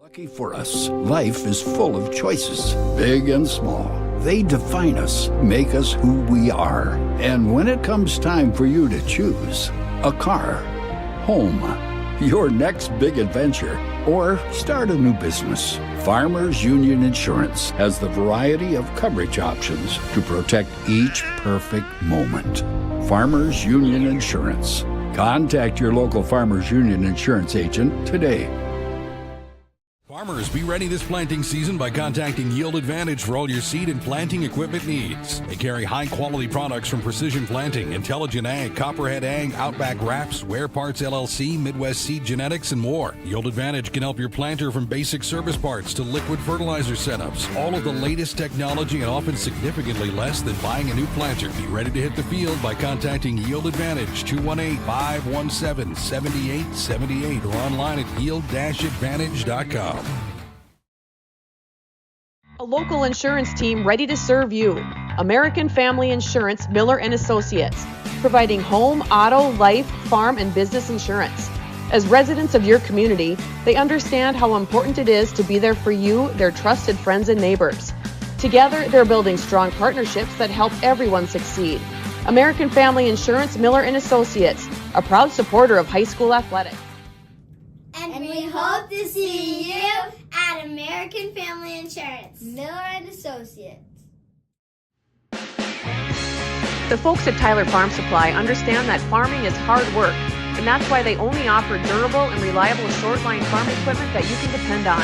Lucky for us, life is full of choices, big and small. They define us, make us who we are. And when it comes time for you to choose, a car, home, your next big adventure, or start a new business, Farmers Union Insurance has the variety of coverage options to protect each perfect moment. Farmers Union Insurance. Contact your local Farmers Union Insurance agent today. Farmers, be ready this planting season by contacting Yield Advantage for all your seed and planting equipment needs. They carry high-quality products from Precision Planting, Intelligent Ag, Copperhead Ag, Outback Wraps, Ware Parts LLC, Midwest Seed Genetics, and more. Yield Advantage can help your planter from basic service parts to liquid fertilizer setups. All of the latest technology and often significantly less than buying a new planter. Be ready to hit the field by contacting Yield Advantage, 218-517-7878, or online at yield-advantage.com. A local insurance team ready to serve you. American Family Insurance, Miller & Associates, providing home, auto, life, farm, and business insurance. As residents of your community, they understand how important it is to be there for you, their trusted friends and neighbors. Together, they're building strong partnerships that help everyone succeed. American Family Insurance, Miller & Associates, a proud supporter of high school athletics. And we hope to see you at American Family Insurance, Miller & Associates. The folks at Tyler Farm Supply understand that farming is hard work, and that's why they only offer durable and reliable short-line farm equipment that you can depend on.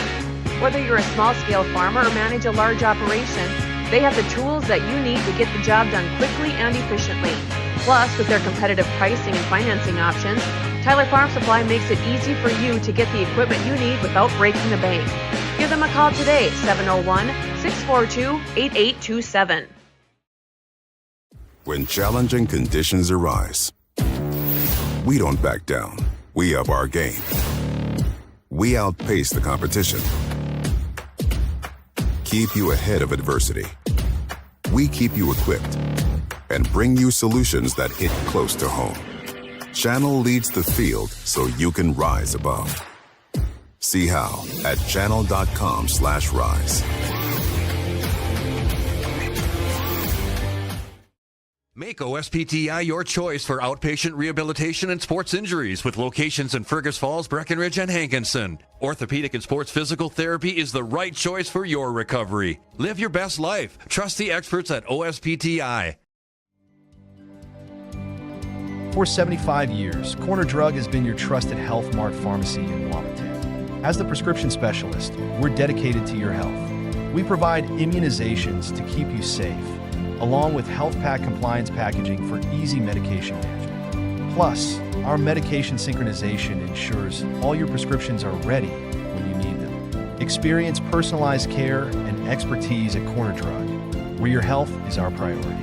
Whether you're a small-scale farmer or manage a large operation, they have the tools that you need to get the job done quickly and efficiently. Plus, with their competitive pricing and financing options, Tyler Farm Supply makes it easy for you to get the equipment you need without breaking the bank. Give them a call today, 701-642-8827. When challenging conditions arise, we don't back down. We up our game. We outpace the competition. Keep you ahead of adversity. We keep you equipped and bring you solutions that hit close to home. Channel leads the field so you can rise above. See how at channel.com/rise. Make OSPTI your choice for outpatient rehabilitation and sports injuries with locations in Fergus Falls, Breckenridge, and Hankinson. Orthopedic and sports physical therapy is the right choice for your recovery. Live your best life. Trust the experts at OSPTI. For 75 years, Corner Drug has been your trusted Health Mart pharmacy in Wahpeton. As the prescription specialist, we're dedicated to your health. We provide immunizations to keep you safe, along with health pack compliance packaging for easy medication management. Plus, our medication synchronization ensures all your prescriptions are ready when you need them. Experience personalized care and expertise at Corner Drug, where your health is our priority.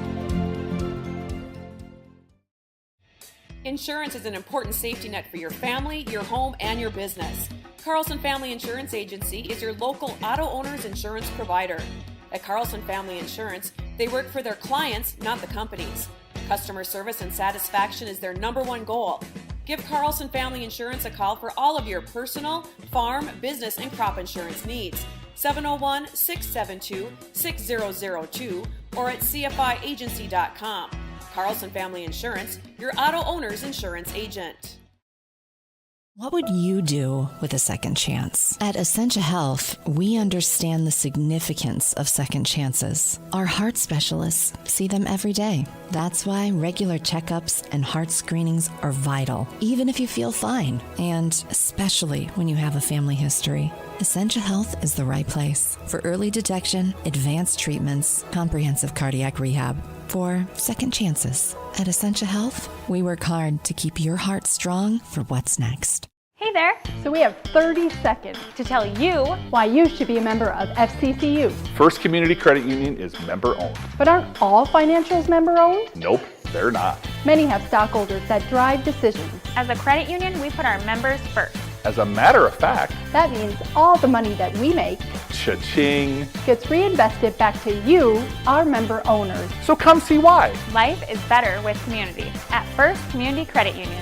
Insurance is an important safety net for your family, your home, and your business. Carlson Family Insurance Agency is your local auto owner's insurance provider. At Carlson Family Insurance, they work for their clients, not the companies. Customer service and satisfaction is their #1 goal. Give Carlson Family Insurance a call for all of your personal, farm, business, and crop insurance needs. 701-672-6002 or at cfiagency.com. Carlson Family Insurance, your auto owner's insurance agent. What would you do with a second chance? At Essentia Health, we understand the significance of second chances. Our heart specialists see them every day. That's why regular checkups and heart screenings are vital, even if you feel fine, and especially when you have a family history. Essentia Health is the right place for early detection, advanced treatments, comprehensive cardiac rehab, for second chances. At Essentia Health, we work hard to keep your heart strong for what's next. Hey there! So we have 30 seconds to tell you why you should be a member of FCCU. First Community Credit Union is member-owned. But aren't all financials member-owned? Nope, they're not. Many have stockholders that drive decisions. As a credit union, we put our members first. As a matter of fact, that means all the money that we make, cha-ching, gets reinvested back to you, our member owners. So come see why. Life is better with community at First Community Credit Union.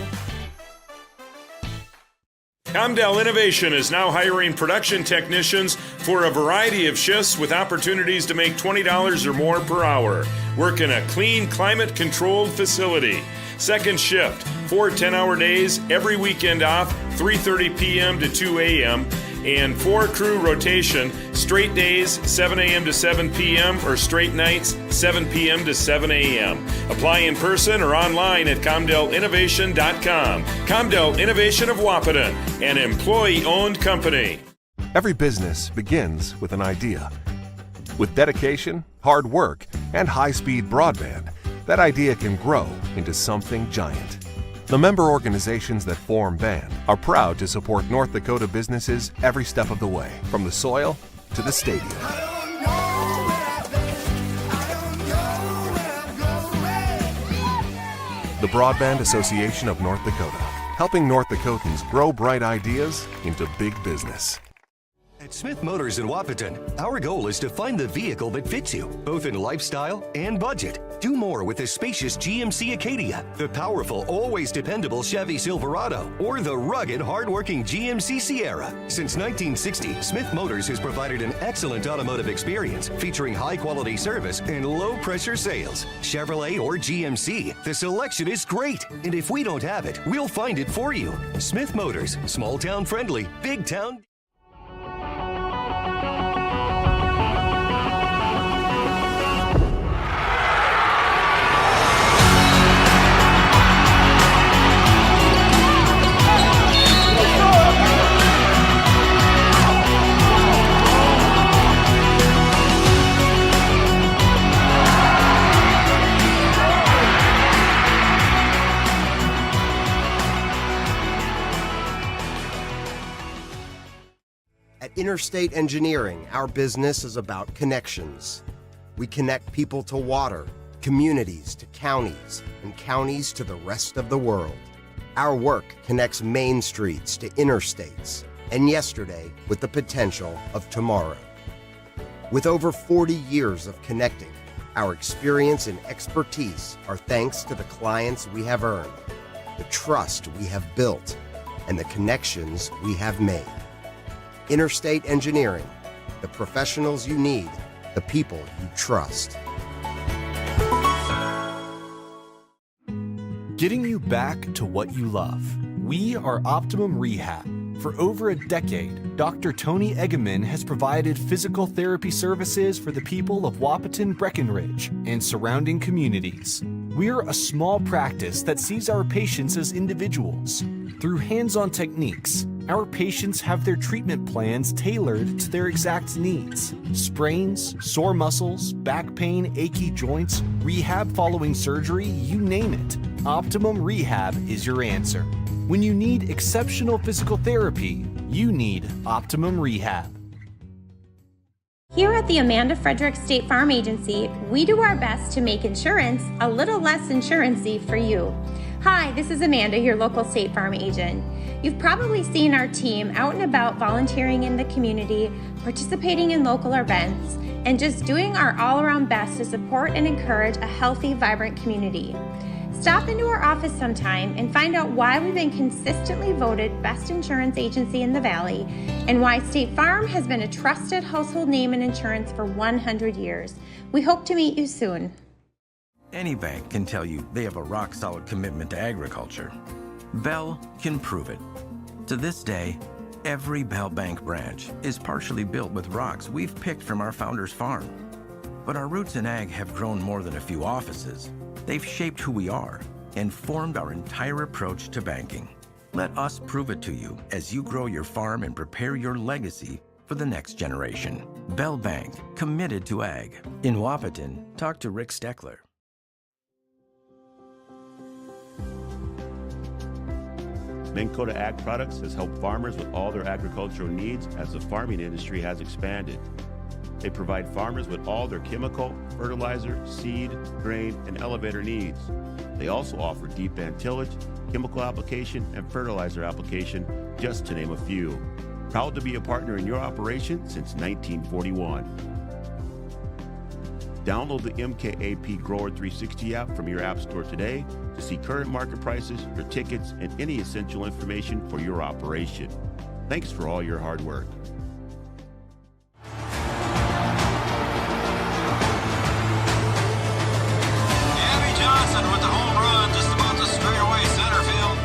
Comdell Innovation is now hiring production technicians for a variety of shifts with opportunities to make $20 or more per hour. Work in a clean, climate-controlled facility. Second shift, 4 10-hour days, every weekend off, 3:30 p.m. to 2 a.m., and 4 crew rotation, straight days, 7 a.m. to 7 p.m., or straight nights, 7 p.m. to 7 a.m. Apply in person or online at ComdellInnovation.com. Comdell Innovation of Wahpeton, an employee-owned company. Every business begins with an idea. With dedication, hard work, and high-speed broadband, that idea can grow into something giant. The member organizations that form BAND are proud to support North Dakota businesses every step of the way, from the soil to the stadium. The Broadband Association of North Dakota, helping North Dakotans grow bright ideas into big business. At Smith Motors in Wahpeton, our goal is to find the vehicle that fits you, both in lifestyle and budget. Do more with the spacious GMC Acadia, the powerful, always dependable Chevy Silverado, or the rugged, hardworking GMC Sierra. Since 1960, Smith Motors has provided an excellent automotive experience featuring high-quality service and low-pressure sales. Chevrolet or GMC, the selection is great. And if we don't have it, we'll find it for you. Smith Motors, small-town friendly, big-town. At Interstate Engineering, our business is about connections. We connect people to water, communities to counties, and counties to the rest of the world. Our work connects main streets to interstates, and yesterday with the potential of tomorrow. With over 40 years of connecting, our experience and expertise are thanks to the clients we have earned, the trust we have built, and the connections we have made. Interstate Engineering, the professionals you need, the people you trust. Getting you back to what you love. We are Optimum Rehab. For over a decade, Dr. Tony Eggeman has provided physical therapy services for the people of Wahpeton, Breckenridge, and surrounding communities. We're a small practice that sees our patients as individuals. Through hands-on techniques, our patients have their treatment plans tailored to their exact needs. Sprains, sore muscles, back pain, achy joints, rehab following surgery, you name it. Optimum Rehab is your answer. When you need exceptional physical therapy, you need Optimum Rehab. Here at the Amanda Frederick State Farm Agency, we do our best to make insurance a little less insurance-y for you. Hi, this is Amanda, your local State Farm agent. You've probably seen our team out and about volunteering in the community, participating in local events, and just doing our all-around best to support and encourage a healthy, vibrant community. Stop into our office sometime and find out why we've been consistently voted best insurance agency in the Valley and why State Farm has been a trusted household name in insurance for 100 years. We hope to meet you soon. Any bank can tell you they have a rock-solid commitment to agriculture. Bell can prove it. To this day, every Bell Bank branch is partially built with rocks we've picked from our founder's farm. But our roots in ag have grown more than a few offices. They've shaped who we are and formed our entire approach to banking. Let us prove it to you as you grow your farm and prepare your legacy for the next generation. Bell Bank, committed to ag. In Wahpeton, talk to Rick Steckler. Minn Kota Ag Products has helped farmers with all their agricultural needs as the farming industry has expanded. They provide farmers with all their chemical, fertilizer, seed, grain, and elevator needs. They also offer deep band tillage, chemical application, and fertilizer application, just to name a few. Proud to be a partner in your operation since 1941. Download the MKAP Grower 360 app from your app store today to see current market prices, your tickets, and any essential information for your operation. Thanks for all your hard work. Abby Johnson with the home run just about to straightaway center field.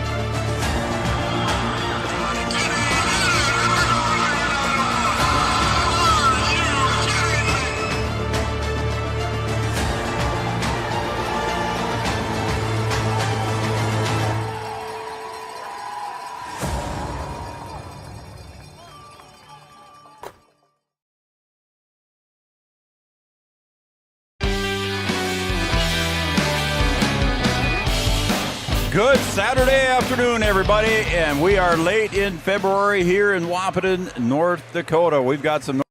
Good Saturday afternoon, everybody, and we are late in February here in Wahpeton, North Dakota. We've got some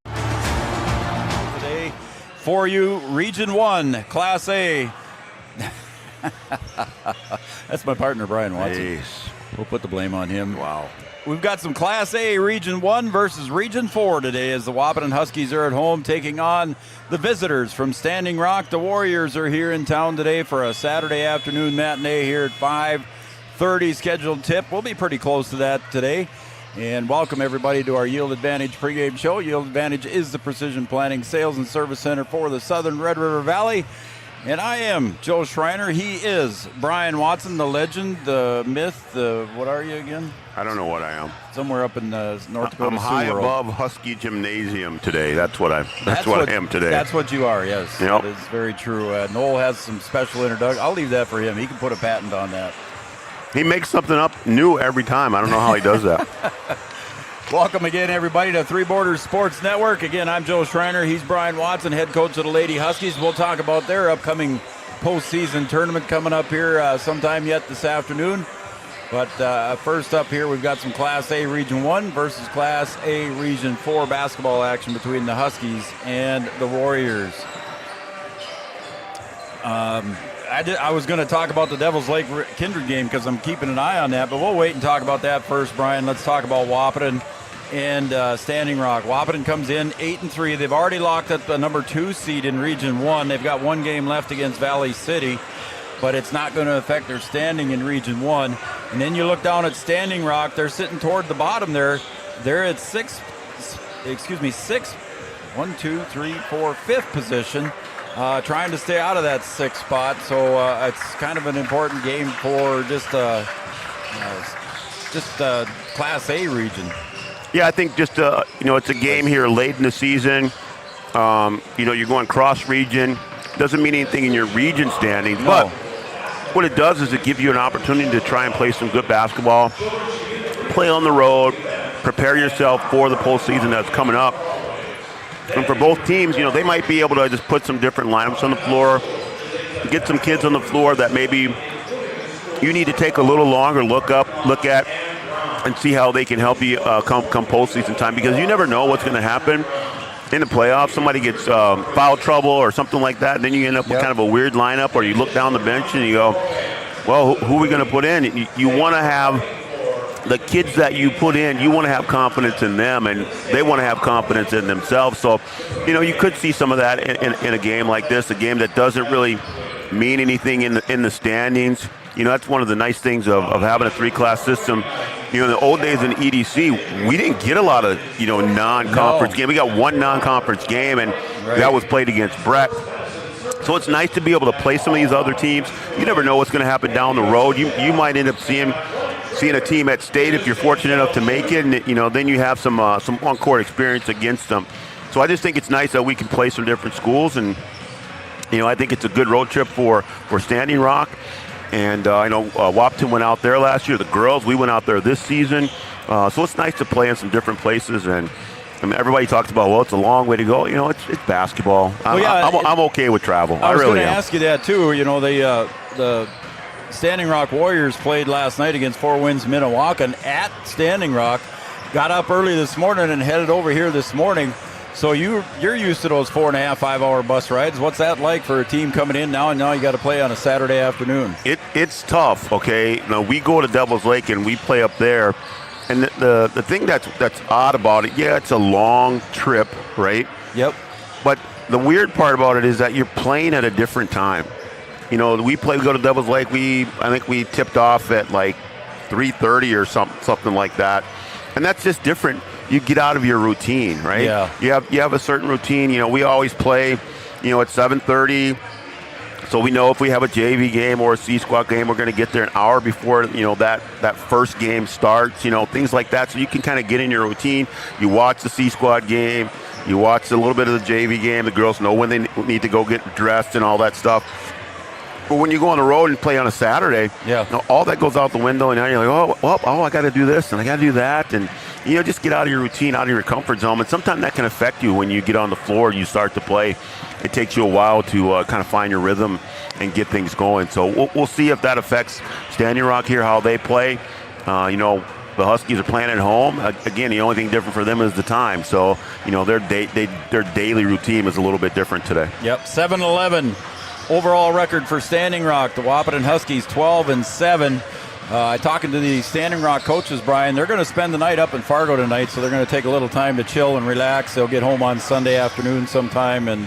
today for you. Region 1, Class A. That's my partner, Brian Watson. Nice. We'll put the blame on him. Wow. We've got some Class A Region 1 versus Region 4 today as the Wahpeton Huskies are at home taking on the visitors from Standing Rock. The Warriors are here in town today for a Saturday afternoon matinee here at 5:30 scheduled tip. We'll be pretty close to that today. And welcome everybody to our Yield Advantage pregame show. Yield Advantage is the precision planning sales and service center for the Southern Red River Valley. And I am Joe Schreiner. He is Brian Watson, the legend, the myth, what are you again? I don't know what I am. Somewhere up in North Dakota. I'm high above Husky Gymnasium today. That's what I am today. That's what you are, yes. Yep. That is very true. Noel has some special introduction. I'll leave that for him. He can put a patent on that. He makes something up new every time. I don't know how he does that. Welcome again, everybody, to Three Borders Sports Network. Again, I'm Joe Schreiner. He's Brian Watson, head coach of the Lady Huskies. We'll talk about their upcoming postseason tournament coming up here sometime yet this afternoon. But first up here, we've got some Class A Region 1 versus Class A Region 4 basketball action between the Huskies and the Warriors. I was going to talk about the Devils Lake Kindred game because I'm keeping an eye on that, but we'll wait and talk about that first, Brian. Let's talk about Wahpeton and Standing Rock. Wahpeton comes in 8-3. They've already locked up the number 2 seed in Region 1. They've got one game left against Valley City, but it's not going to affect their standing in Region 1. And then you look down at Standing Rock. They're sitting toward the bottom there. They're at fifth position, trying to stay out of that 6th spot. So it's kind of an important game for just Class A region. Yeah, I think just it's a game here late in the season. You're going cross region. Doesn't mean anything in your region standings, but what it does is it gives you an opportunity to try and play some good basketball, play on the road, prepare yourself for the postseason that's coming up. And for both teams, they might be able to just put some different lineups on the floor, get some kids on the floor that maybe you need to take a little longer look at, and see how they can help you come postseason time, because you never know what's going to happen in the playoffs. Somebody gets foul trouble or something like that, and then you end up with kind of a weird lineup, or you look down the bench and you go, well, who are we going to put in? You want to have the kids that you put in, you want to have confidence in them, and they want to have confidence in themselves. So, you could see some of that in a game like this, a game that doesn't really mean anything in the standings. That's one of the nice things of having a 3-class system. In the old days in EDC, we didn't get a lot of, non-conference game. We got one non-conference game, and that was played against Breck. So it's nice to be able to play some of these other teams. You never know what's going to happen down the road. You might end up seeing a team at state if you're fortunate enough to make it, and then you have some on-court experience against them. So I just think it's nice that we can play some different schools, and I think it's a good road trip for Standing Rock. And I know Wahpeton went out there last year. The girls, we went out there this season. So it's nice to play in some different places. And everybody talks about, well, it's a long way to go. It's basketball. I'm okay with travel. I really am. I was going to ask you that too. The Standing Rock Warriors played last night against Four Winds Minnewacan at Standing Rock. Got up early this morning and headed over here this morning. So you're used to those 4.5, 5-hour bus rides. What's that like for a team coming in now, and now you got to play on a Saturday afternoon? It's tough, okay? We go to Devil's Lake and we play up there. And the thing that's odd about it, it's a long trip, right? Yep. But the weird part about it is that you're playing at a different time. You know, we go to Devil's Lake. I think we tipped off at like 3:30 or something like that, and that's just different. You get out of your routine, right? Yeah. You have a certain routine. You know, we always play, you know, at 7:30. So we know if we have a JV game or a C squad game, we're going to get there an hour before, you know, that first game starts. You know, things like that. So you can kind of get in your routine. You watch the C squad game. You watch a little bit of the JV game. The girls know when they need to go get dressed and all that stuff. But when you go on the road and play on a Saturday, you know, all that goes out the window, and now you're like, oh, I got to do this and I got to do that, and you know, just get out of your routine, out of your comfort zone. And sometimes that can affect you when you get on the floor and you start to play. It takes you a while to kind of find your rhythm and get things going. So we'll see if that affects Standing Rock here, how they play. You know, the Huskies are playing at home. Again, the only thing different for them is the time. So, you know, their daily routine is a little bit different today. Yep, 7-11 overall record for Standing Rock. The Wahpeton Huskies 12-7. Talking to the Standing Rock coaches, Brian, they're going to spend the night up in Fargo tonight, so they're going to take a little time to chill and relax. They'll get home on Sunday afternoon sometime, and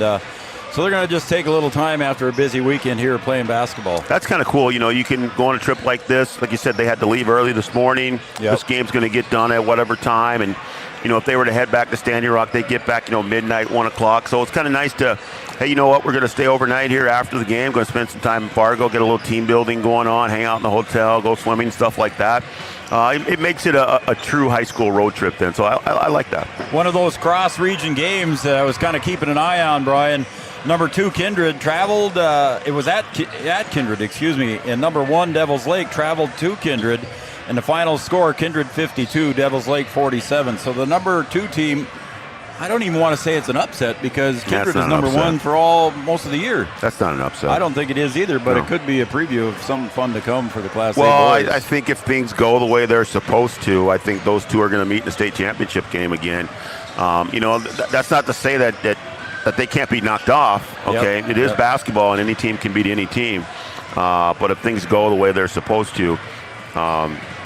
so they're going to just take a little time after a busy weekend here playing basketball. That's kind of cool. You know, you can go on a trip like this. Like you said, they had to leave early this morning. Yep. This game's going to get done at whatever time, and you know, if they were to head back to Standing Rock, they get back, you know, midnight, 1 o'clock. So it's kind of nice to, hey, you know what, we're going to stay overnight here after the game, going to spend some time in Fargo, get a little team building going on, hang out in the hotel, go swimming, stuff like that. It makes it a true high school road trip then, so I like that. One of those cross-region games that I was kind of keeping an eye on, Brian. Number 2, Kindred, traveled, it was at Kindred, and number 1, Devil's Lake, traveled to Kindred. And the final score, Kindred 52, Devils Lake 47. So the number 2 team, I don't even want to say it's an upset because Kindred is number 1 for most of the year. That's not an upset. I don't think it is either, but it could be a preview of something fun to come for the Class A Well, boys. I think if things go the way they're supposed to, I think those two are going to meet in the state championship game again. You know, that's not to say that they can't be knocked off. Okay, Yep. It is basketball, and any team can beat any team. But if things go the way they're supposed to,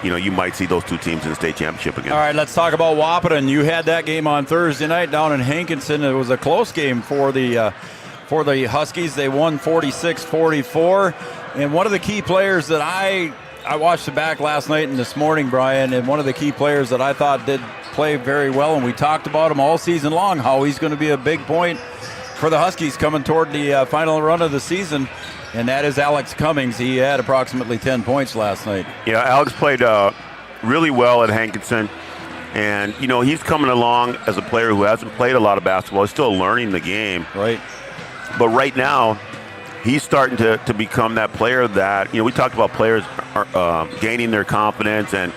you know, you might see those two teams in the state championship again. All right, let's talk about Wahpeton. You had that game on Thursday night down in Hankinson. It was a close game for the Huskies. They won 46-44. And one of the key players that I watched it back last night and this morning, Brian, and one of the key players that I thought did play very well, and we talked about him all season long, how he's going to be a big point for the Huskies coming toward the final run of the season. And that is Alex Cummings. He had approximately 10 points last night. Yeah, Alex played really well at Hankinson. And, you know, he's coming along as a player who hasn't played a lot of basketball. He's still learning the game. Right. But right now, he's starting to become that player that, you know, we talked about players gaining their confidence and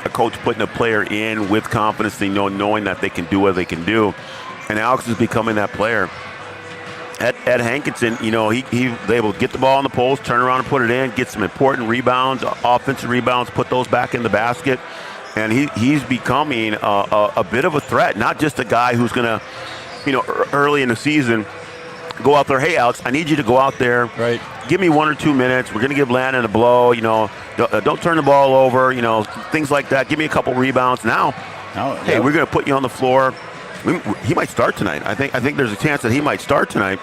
a coach putting a player in with confidence, knowing that they can do what they can do. And Alex is becoming that player. At Hankinson, you know, he's able to get the ball on the post, turn around and put it in, get some important rebounds, offensive rebounds, put those back in the basket. And he's becoming a bit of a threat, not just a guy who's going to, you know, early in the season go out there, hey, Alex, I need you to go out there. Right. Give me 1 or 2 minutes. We're going to give Landon a blow, you know, don't turn the ball over, you know, things like that. Give me a couple rebounds. Now, hey, we're going to put you on the floor. He might start tonight. I think there's a chance that he might start tonight,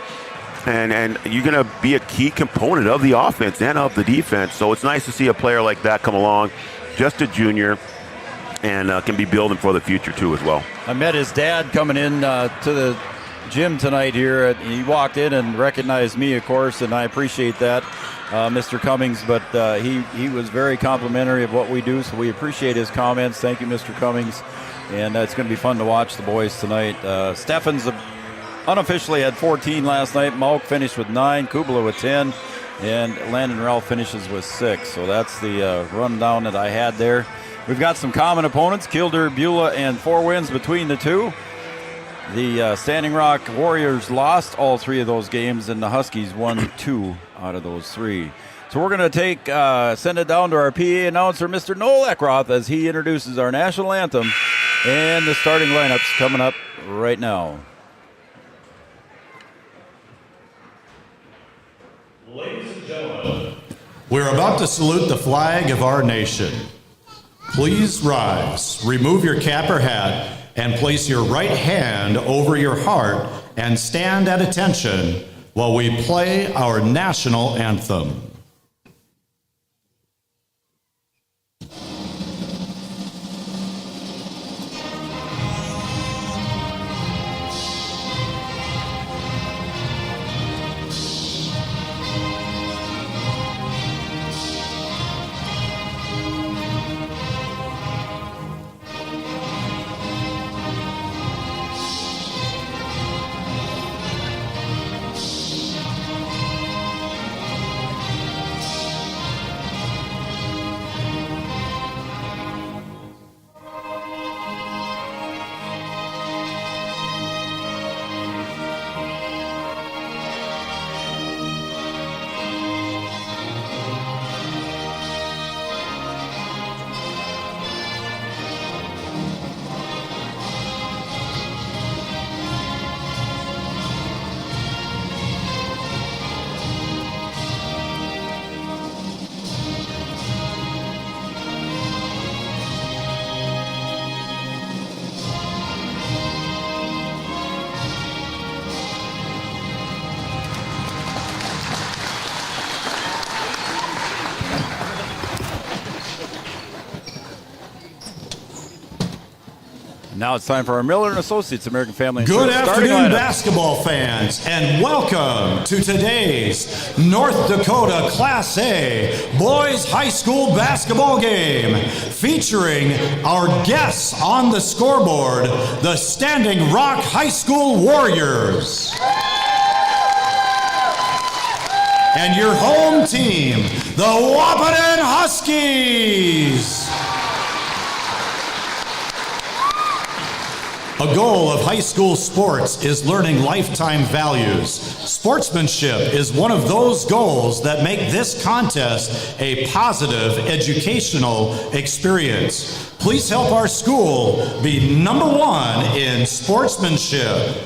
and you're going to be a key component of the offense and of the defense. So it's nice to see a player like that come along, just a junior, and can be building for the future too as well. I met his dad coming in to the gym tonight here. He walked in and recognized me, of course, and I appreciate that, Mr. Cummings. But he was very complimentary of what we do, so we appreciate his comments. Thank you, Mr. Cummings. And it's going to be fun to watch the boys tonight. Steffens unofficially had 14 last night. Malk finished with 9, Kubala with 10, and Landon Ralph finishes with 6. So that's the rundown that I had there. We've got some common opponents, Kildare, Beulah, and Four Winds between the two. The Standing Rock Warriors lost all 3 of those games, and the Huskies won 2 out of those 3. So we're going to send it down to our PA announcer, Mr. Noel Eckroth, as he introduces our national anthem and the starting lineups coming up right now. Ladies and gentlemen, we're about to salute the flag of our nation. Please rise, remove your cap or hat, and place your right hand over your heart and stand at attention while we play our national anthem. Now it's time for our Miller & Associates American Family Good Insurance afternoon, basketball fans, and welcome to today's North Dakota Class A Boys High School basketball game, featuring our guests on the scoreboard, the Standing Rock High School Warriors. And your home team, the Wahpeton Huskies. A goal of high school sports is learning lifetime values. Sportsmanship is one of those goals that make this contest a positive educational experience. Please help our school be number one in sportsmanship.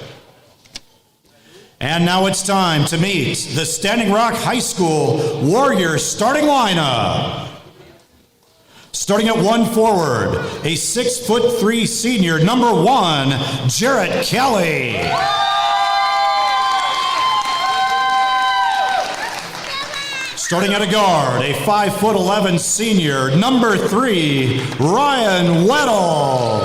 And now it's time to meet the Standing Rock High School Warriors starting lineup. Starting at one forward, a 6'3" senior, number 1, Jarrett Kelly. Starting at a guard, a 5'11" senior, number 3, Ryan Weddle.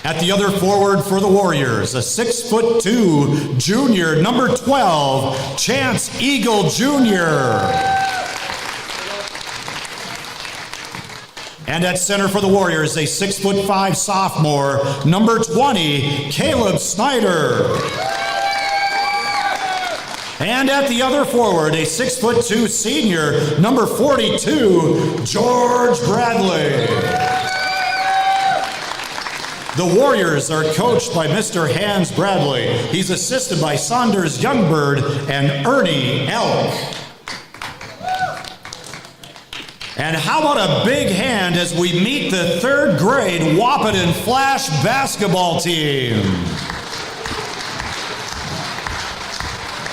At the other forward for the Warriors, a 6'2" junior, number 12, Chance Eagle Jr. And at center for the Warriors, a 6'5" sophomore, number 20, Caleb Snyder. And at the other forward, a 6'2" senior, number 42, George Bradley. The Warriors are coached by Mr. Hans Bradley. He's assisted by Saunders Youngbird and Ernie Elk. And how about a big hand as we meet the 3rd grade Wahpeton Flash basketball team.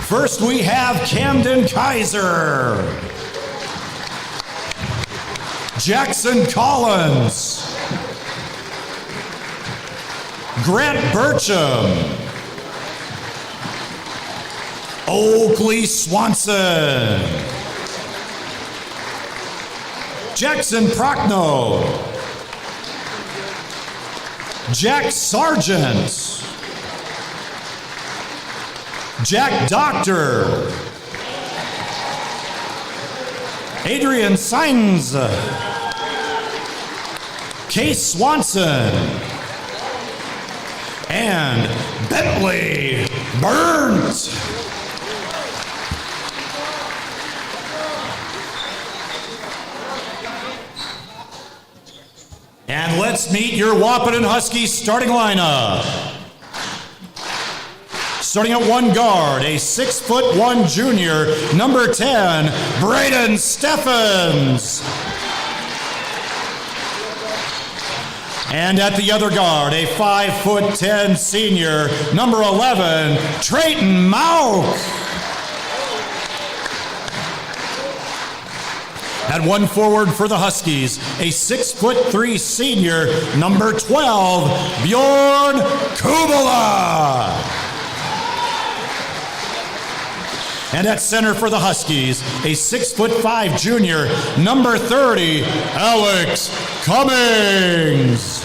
First we have Camden Kaiser, Jackson Collins, Grant Burcham, Oakley Swanson, Jackson Prochnow, Jack Sargent, Jack Doctor, Adrian Sainz, Case Swanson, and Bentley Burns. And let's meet your Wahpeton Huskies starting lineup. Starting at one guard, a 6'1" junior, number 10, Braden Steffens. And at the other guard, a 5'10" senior, number 11, Trayton Mauk. At At one forward for the Huskies, a 6'3" senior, number 12, Bjorn Kubala. And at center for the Huskies, a 6'5" junior, number 30, Alex Cummings.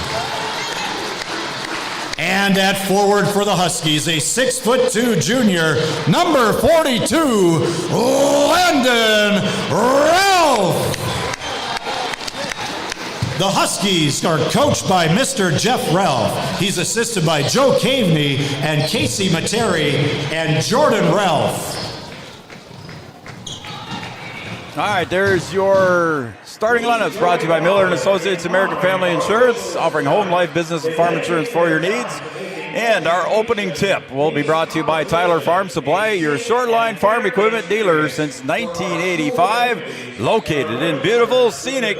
And at forward for the Huskies, a 6'2" junior, number 42, Landon Ralph. The Huskies are coached by Mr. Jeff Ralph. He's assisted by Joe Caveney and Casey Materi and Jordan Ralph. All right, there's your starting lineups brought to you by Miller & Associates American Family Insurance, offering home, life, business, and farm insurance for your needs. And our opening tip will be brought to you by Tyler Farm Supply, your short-line farm equipment dealer since 1985, located in beautiful, scenic,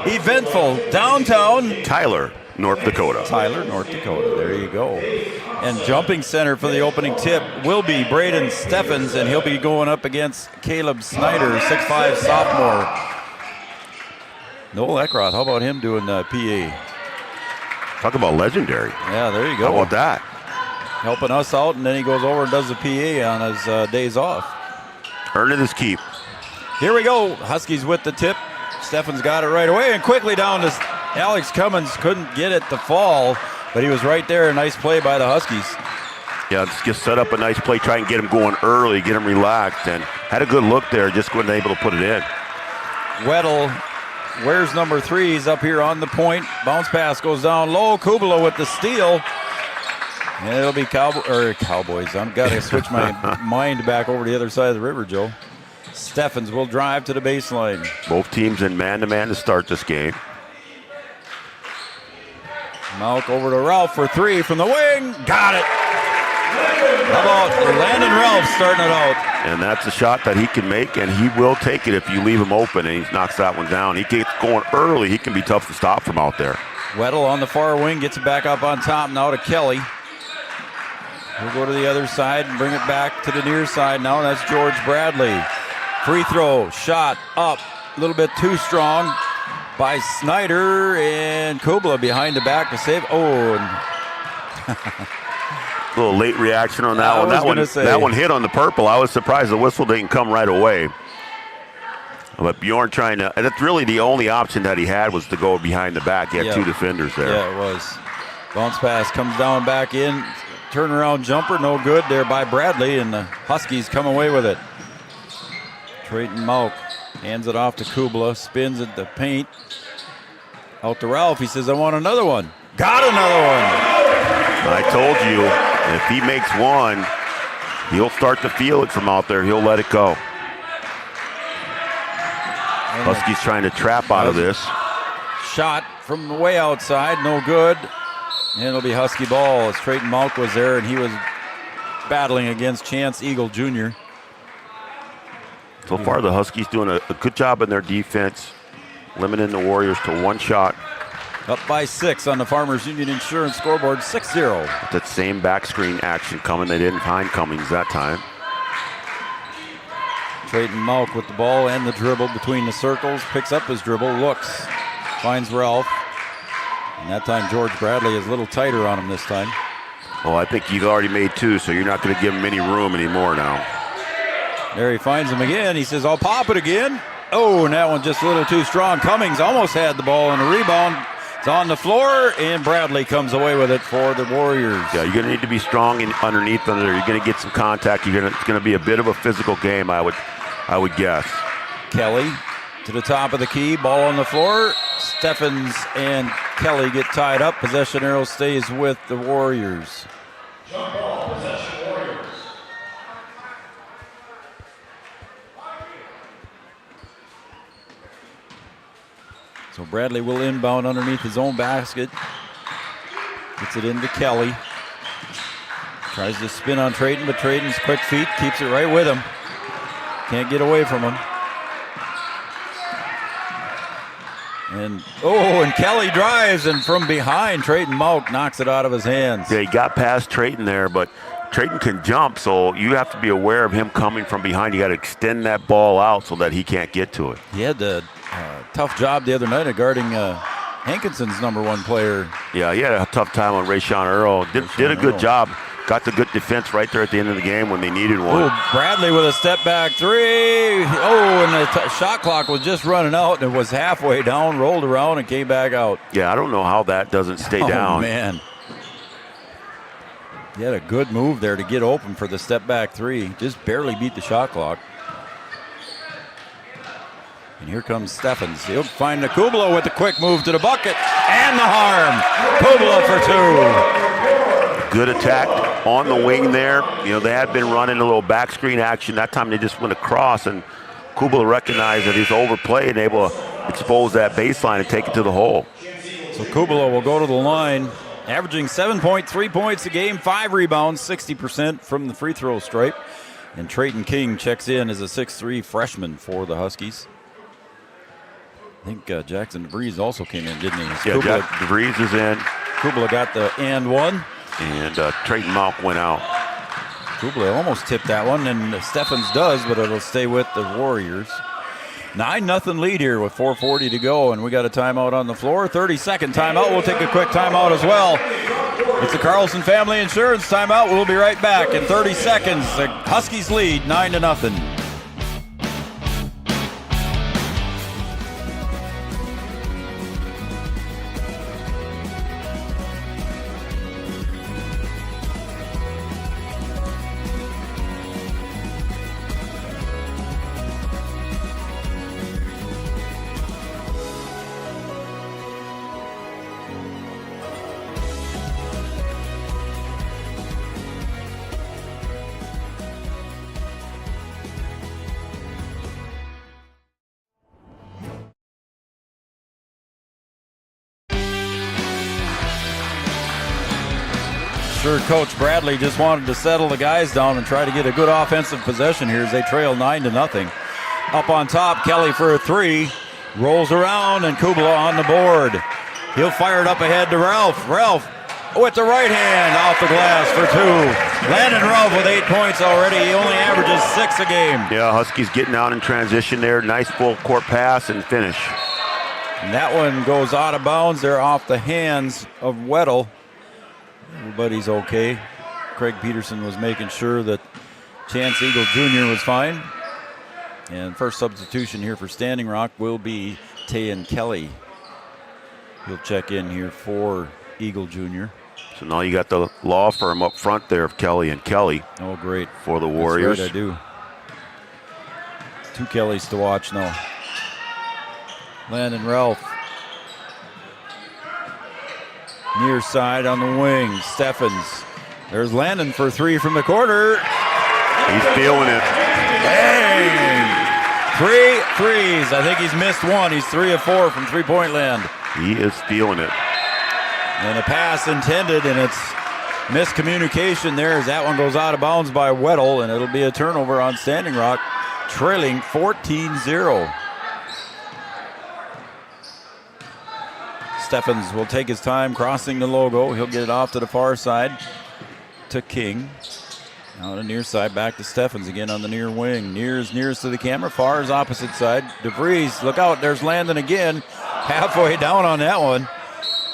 eventful downtown Tyler, North Dakota. Tyler, North Dakota. There you go. And jumping center for the opening tip will be Braden Steffens, and he'll be going up against Caleb Snyder, 6'5" sophomore. Noel Eckroth, how about him doing PA? Talk about legendary. Yeah, there you go. How about that? Helping us out, and then he goes over and does the PA on his days off. Earning his keep. Here we go. Huskies with the tip. Steffens got it right away, and quickly down to Alex Cummins. Couldn't get it to fall, but he was right there. A nice play by the Huskies. Yeah, just set up a nice play, try and get him going early, get him relaxed, and had a good look there, just wasn't able to put it in. Weddle, where's number 3? He's up here on the point. Bounce pass goes down low. Kubala with the steal. And it'll be Cowboys. I've got to switch my mind back over to the other side of the river, Joe. Steffens will drive to the baseline. Both teams in man-to-man to start this game. Malk over to Ralph for 3 from the wing. Got it. How about Landon Ralph starting it out? And that's a shot that he can make, and he will take it if you leave him open, and he knocks that one down. He gets going early. He can be tough to stop from out there. Weddle on the far wing, gets it back up on top now to Kelly. We'll go to the other side and bring it back to the near side now. That's George Bradley. Free throw, shot up, a little bit too strong by Snyder, and Kubala behind the back to save. Oh, and a little late reaction on that one. That one hit on the purple. I was surprised the whistle didn't come right away. But Bjorn trying to, and that's really the only option that he had was to go behind the back. He had 2 defenders there. Yeah, it was. Bounce pass comes down back in. Turnaround jumper, no good there by Bradley, and the Huskies come away with it. Trayton Malk hands it off to Kubala, spins at the paint. Out to Ralph, he says, I want another one. Got another one. I told you, if he makes one, he'll start to feel it from out there. He'll let it go. Huskies trying to trap out of this. Shot from the way outside, no good. And it'll be Husky ball as Trayton Malk was there, and he was battling against Chance Eagle Jr. So far, the Huskies doing a good job in their defense, limiting the Warriors to 1 shot. Up by 6 on the Farmers Union Insurance scoreboard, 6-0. That same back screen action coming. They didn't find Cummings that time. Trayton Malk with the ball and the dribble between the circles. Picks up his dribble, looks, finds Ralph. And that time George Bradley is a little tighter on him this time. Well, I think he's already made 2, so you're not going to give him any room anymore now. There he finds him again. He says, I'll pop it again. Oh, and that one just a little too strong. Cummings almost had the ball on a rebound. It's on the floor, and Bradley comes away with it for the Warriors. Yeah, you're going to need to be strong underneath under there. You're going to get some contact. It's going to be a bit of a physical game, I would guess. Kelly to the top of the key. Ball on the floor. Steffens and Kelly get tied up. Possession arrow stays with the Warriors. Jump ball, possession Warriors. So Bradley will inbound underneath his own basket. Gets it into Kelly. Tries to spin on Trayton, but Trayton's quick feet keeps it right with him. Can't get away from him. And Kelly drives, and from behind, Trayton Malk knocks it out of his hands. Yeah, he got past Trayton there, but Trayton can jump, so you have to be aware of him coming from behind. You got to extend that ball out so that he can't get to it. He had a tough job the other night of guarding Hankinson's number one player. Yeah, he had a tough time on Rayshawn Earl. Did a good job. Got the good defense right there at the end of the game when they needed one. Ooh, Bradley with a step back three. Oh, and the shot clock was just running out, and it was halfway down, rolled around, and came back out. Yeah, I don't know how that doesn't stay down. Oh, man. He had a good move there to get open for the step back three. Just barely beat the shot clock. And here comes Steffens. He'll find Kubala with the quick move to the bucket and the harm. Kubala for two. Good attack on the wing there. You know, they had been running a little back screen action. That time they just went across, and Kubala recognized that he's overplayed and able to expose that baseline and take it to the hole. So Kubala will go to the line, averaging 7.3 points a game, 5 rebounds, 60% from the free throw stripe. And Trayton King checks in as a 6'3 freshman for the Huskies. I think Jackson DeVries also came in, didn't he? Yeah, DeVries is in. Kubala got the and one. And Trayton Malk went out. Kubala almost tipped that one, and Steffens does, but it'll stay with the Warriors. 9-0 lead here with 4:40 to go, and we got a timeout on the floor. 30-second timeout. We'll take a quick timeout as well. It's the Carlson Family Insurance timeout. We'll be right back in 30 seconds. The Huskies lead 9-0. Sure, Coach Bradley just wanted to settle the guys down and try to get a good offensive possession here as they trail 9-0. Up on top, Kelly for a three. Rolls around, and Kubala on the board. He'll fire it up ahead to Ralph. Ralph with the right hand off the glass for two. Landon Ralph with 8 points already. He only averages 6 a game. Yeah, Huskies getting out in transition there. Nice full court pass and finish. And that one goes out of bounds. They're off the hands of Weddle. Everybody's okay. Craig Peterson was making sure that Chance Eagle Jr. was fine. And first substitution here for Standing Rock will be Tayan Kelly. He'll check in here for Eagle Jr. So now you got the law firm up front there of Kelly and Kelly. Oh, great. For the Warriors. That's right, I do. 2 Kellys to watch now. Landon Ralph. Near side on the wing, Steffens. There's Landon for 3 from the corner. He's feeling it. Bang! 3 threes. I think he's missed one. He's 3 of 4 from three-point land. He is feeling it. And a pass intended, and it's miscommunication there as that one goes out of bounds by Weddle, and it'll be a turnover on Standing Rock, trailing 14-0. Steffens will take his time crossing the logo. He'll get it off to the far side to King. Now the near side back to Steffens again on the near wing. Near's to the camera. Far is opposite side. DeVries, look out. There's Landon again. Halfway down on that one.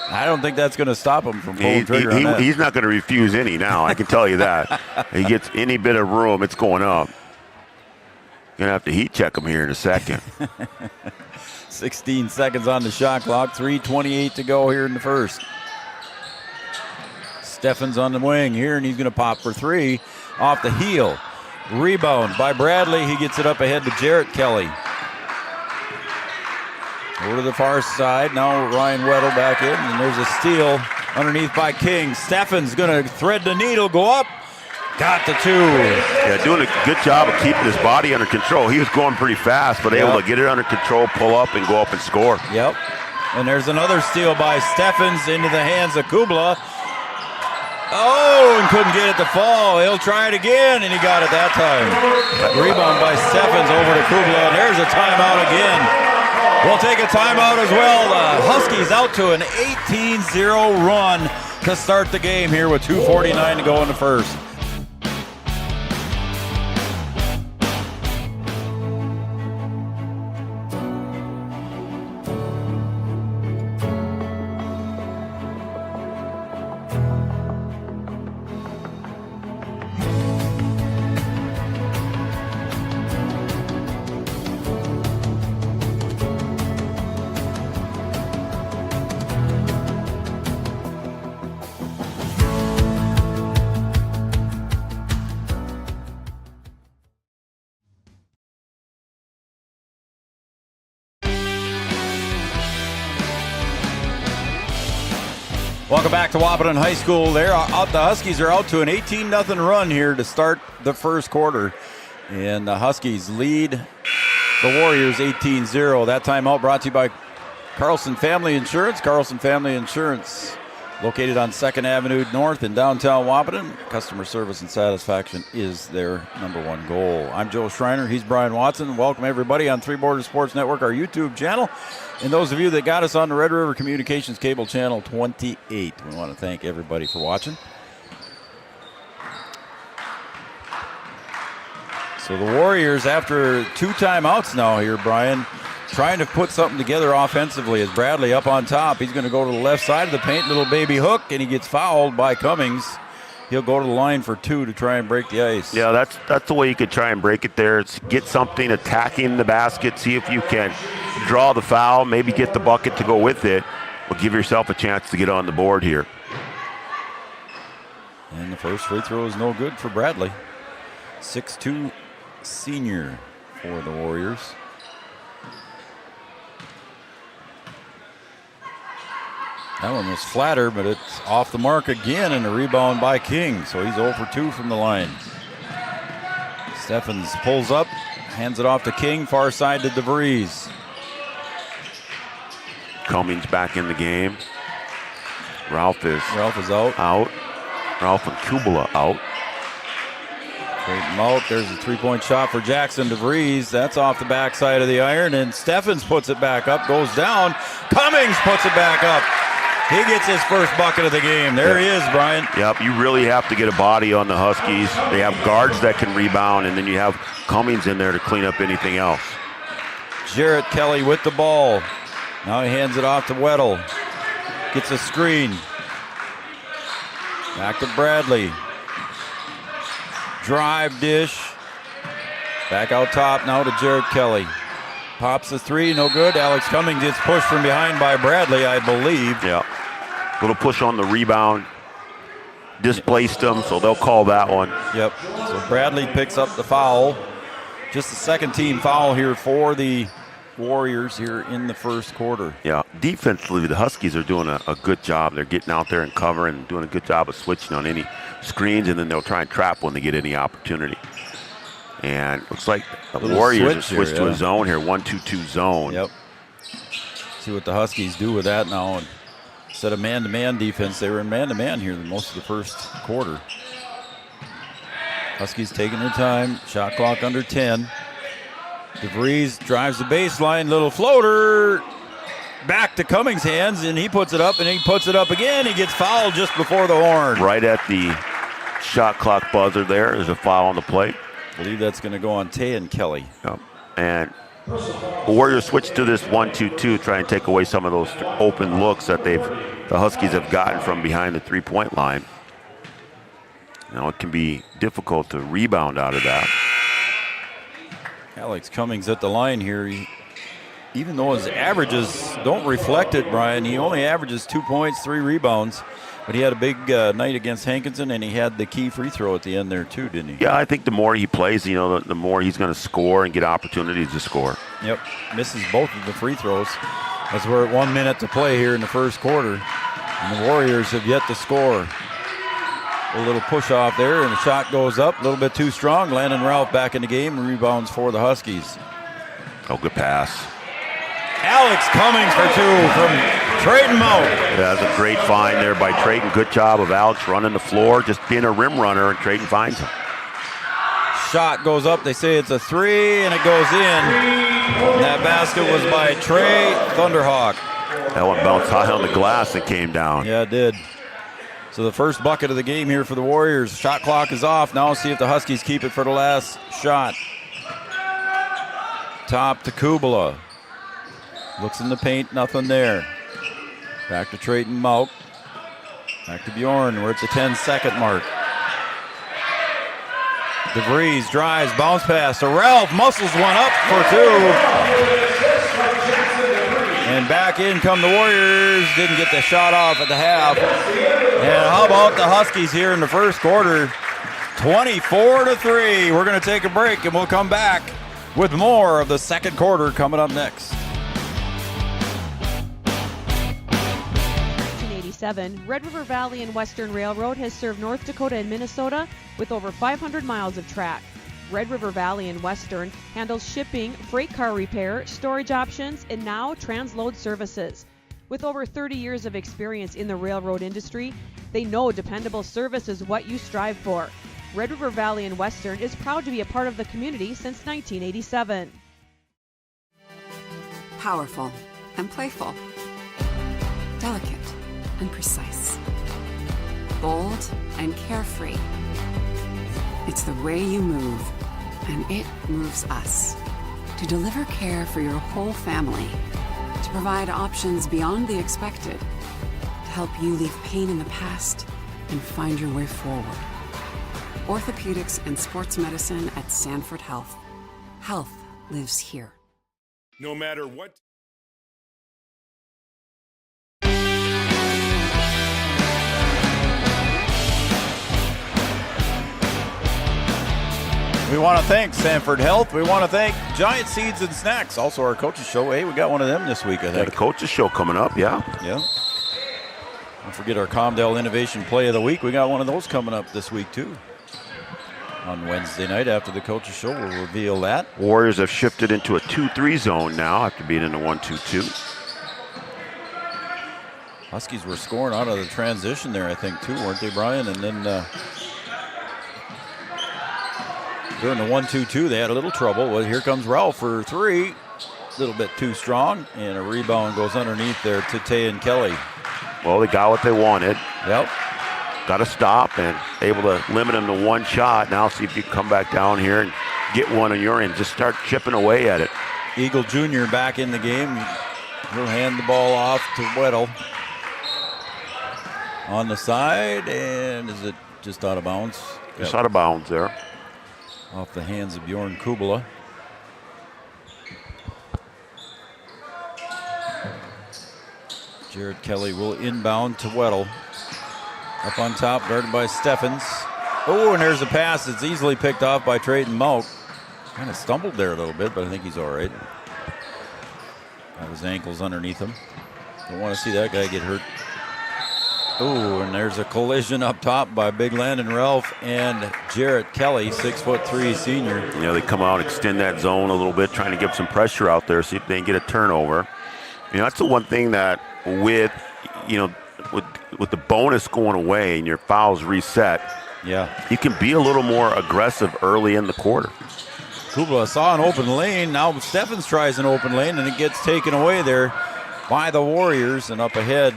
I don't think that's going to stop him from pulling trigger on that. He's not going to refuse any now. I can tell you that. He gets any bit of room, it's going up. Going to have to heat check him here in a second. 16 seconds on the shot clock. 3:28 to go here in the first. Steffens on the wing here, and he's going to pop for 3 off the heel. Rebound by Bradley. He gets it up ahead to Jarrett Kelly. Over to the far side. Now Ryan Weddle back in, and there's a steal underneath by King. Steffens going to thread the needle, go up. Got the 2. Yeah, doing a good job of keeping his body under control. He was going pretty fast, but able to get it under control, pull up, and go up and score. Yep. And there's another steal by Steffens into the hands of Kubala. Oh, and couldn't get it to fall. He'll try it again, and he got it that time. Rebound by Steffens over to Kubala, and there's a timeout again. We'll take a timeout as well. The Huskies out to an 18-0 run to start the game here with 2:49 to go in the first. Welcome back to Wahpeton High School. The Huskies are out to an 18-0 run here to start the first quarter. And the Huskies lead the Warriors 18-0. That timeout brought to you by Carlson Family Insurance. Carlson Family Insurance, located on 2nd Avenue North in downtown Wahpeton. Customer service and satisfaction is their number one goal. I'm Joe Schreiner. He's Brian Watson. Welcome, everybody, on Three Borders Sports Network, our YouTube channel. And those of you that got us on the Red River Communications Cable Channel 28, we want to thank everybody for watching. So the Warriors, after 2 timeouts now here, Brian, trying to put something together offensively as Bradley up on top. He's going to go to the left side of the paint, little baby hook, and he gets fouled by Cummings. He'll go to the line for 2 to try and break the ice. Yeah, that's the way you could try and break it there. It's get something attacking the basket, see if you can draw the foul, maybe get the bucket to go with it, but give yourself a chance to get on the board here. And the first free throw is no good for Bradley. 6'2" senior for the Warriors. That one was flatter, but it's off the mark again, and a rebound by King. So he's 0 for 2 from the line. Steffens pulls up, hands it off to King, far side to DeVries. Cummings back in the game. Ralph is out. Ralph and Kubala out. Trade him out. There's a three-point shot for Jackson DeVries. That's off the backside of the iron, and Steffens puts it back up, goes down. Cummings puts it back up. He gets his first bucket of the game. There he is, Brian. Yep, you really have to get a body on the Huskies. They have guards that can rebound, and then you have Cummings in there to clean up anything else. Jarrett Kelly with the ball. Now he hands it off to Weddle. Gets a screen. Back to Bradley. Drive dish. Back out top now to Jarrett Kelly. Pops the 3, no good. Alex Cummings gets pushed from behind by Bradley, I believe. Yeah. Little push on the rebound. Displaced him, so they'll call that one. Yep. So Bradley picks up the foul. Just the second team foul here for the Warriors here in the first quarter. Yeah. Defensively, the Huskies are doing a good job. They're getting out there and covering and doing a good job of switching on any screens, and then they'll try and trap when they get any opportunity. And looks like the Warriors have switched to a zone here, 1-2-2 zone. Yep. See what the Huskies do with that now. And instead of man-to-man defense, they were in man-to-man here most of the first quarter. Huskies taking their time. Shot clock under 10. DeVries drives the baseline, little floater. Back to Cummings' hands, and he puts it up, and he puts it up again. He gets fouled just before the horn. Right at the shot clock buzzer there. There's a foul on the plate. I believe that's going to go on Tay and Kelly. Yep. And the Warriors switch to this 1-2-2, try and take away some of those open looks that the Huskies have gotten from behind the three-point line. Now it can be difficult to rebound out of that. Alex Cummings at the line here. Even though his averages don't reflect it, Brian, he only averages 2 points, 3 rebounds. But he had a big night against Hankinson, and he had the key free throw at the end there too, didn't he? Yeah, I think the more he plays, the more he's going to score and get opportunities to score. Yep, misses both of the free throws as we're at 1 minute to play here in the first quarter. And the Warriors have yet to score. A little push off there, and the shot goes up, a little bit too strong. Landon Ralph back in the game, and rebounds for the Huskies. Oh, good pass. Alex Cummings for 2 from Trayton Mout. Yeah, that's a great find there by Trayton. Good job of Alex running the floor, just being a rim runner, and Trayton finds him. Shot goes up. They say it's a 3, and it goes in. And that basket was by Trey Thunderhawk. That one bounced high on the glass and came down. Yeah, it did. So the first bucket of the game here for the Warriors. Shot clock is off. Now see if the Huskies keep it for the last shot. Top to Kubala. Looks in the paint, nothing there. Back to Trayton Mout. Back to Bjorn. We're at the 10-second mark. DeVries drives, bounce pass to Ralph. Muscles one up for 2. And back in come the Warriors. Didn't get the shot off at the half. And how about the Huskies here in the first quarter? 24-3. We're going to take a break, and we'll come back with more of the second quarter coming up next. 1987, Red River Valley and Western Railroad has served North Dakota and Minnesota with over 500 miles of track. Red River Valley and Western handles shipping, freight car repair, storage options, and now transload services. With over 30 years of experience in the railroad industry, they know dependable service is what you strive for. Red River Valley and Western is proud to be a part of the community since 1987. Powerful and playful. Delicate and precise. Bold and carefree. It's the way you move, and it moves us. To deliver care for your whole family. To provide options beyond the expected. To help you leave pain in the past and find your way forward. Orthopedics and sports medicine at Sanford Health. Health lives here. No matter what. We want to thank Sanford Health. We want to thank Giant Seeds and Snacks. Also our coaches show. Hey, we got one of them this week, I think. Got a coaches show coming up, yeah. Yeah. Don't forget our Comdale Innovation Play of the Week. We got one of those coming up this week, too. On Wednesday night after the coaches show, we'll reveal that. Warriors have shifted into a 2-3 zone now after being in the 1-2-2. Huskies were scoring out of the transition there, I think, too, weren't they, Brian? And then during the 1-2-2, they had a little trouble. Well, here comes Ralph for three. A little bit too strong, and a rebound goes underneath there to Tay and Kelly. Well, they got what they wanted. Yep. Got to stop and able to limit them to one shot. Now see if you can come back down here and get one on your end. Just start chipping away at it. Eagle Jr. back in the game. He'll hand the ball off to Weddle. On the side, and is it just out of bounds? Just out of bounds there. Off the hands of Bjorn Kubala. Jared Kelly will inbound to Weddle. Up on top, guarded by Steffens. Oh, and there's a pass that's easily picked off by Trayton Moak. Kind of stumbled there a little bit, but I think he's all right. Got his ankles underneath him. Don't want to see that guy get hurt. Oh, and there's a collision up top by Big Landon Ralph and Jarrett Kelly, 6'3" senior. You know, they come out and extend that zone a little bit, trying to get some pressure out there, see if they can get a turnover. You know, that's the one thing that with the bonus going away and your fouls reset, yeah, you can be a little more aggressive early in the quarter. Kubala saw an open lane. Now Steffens tries an open lane, and it gets taken away there by the Warriors, and up ahead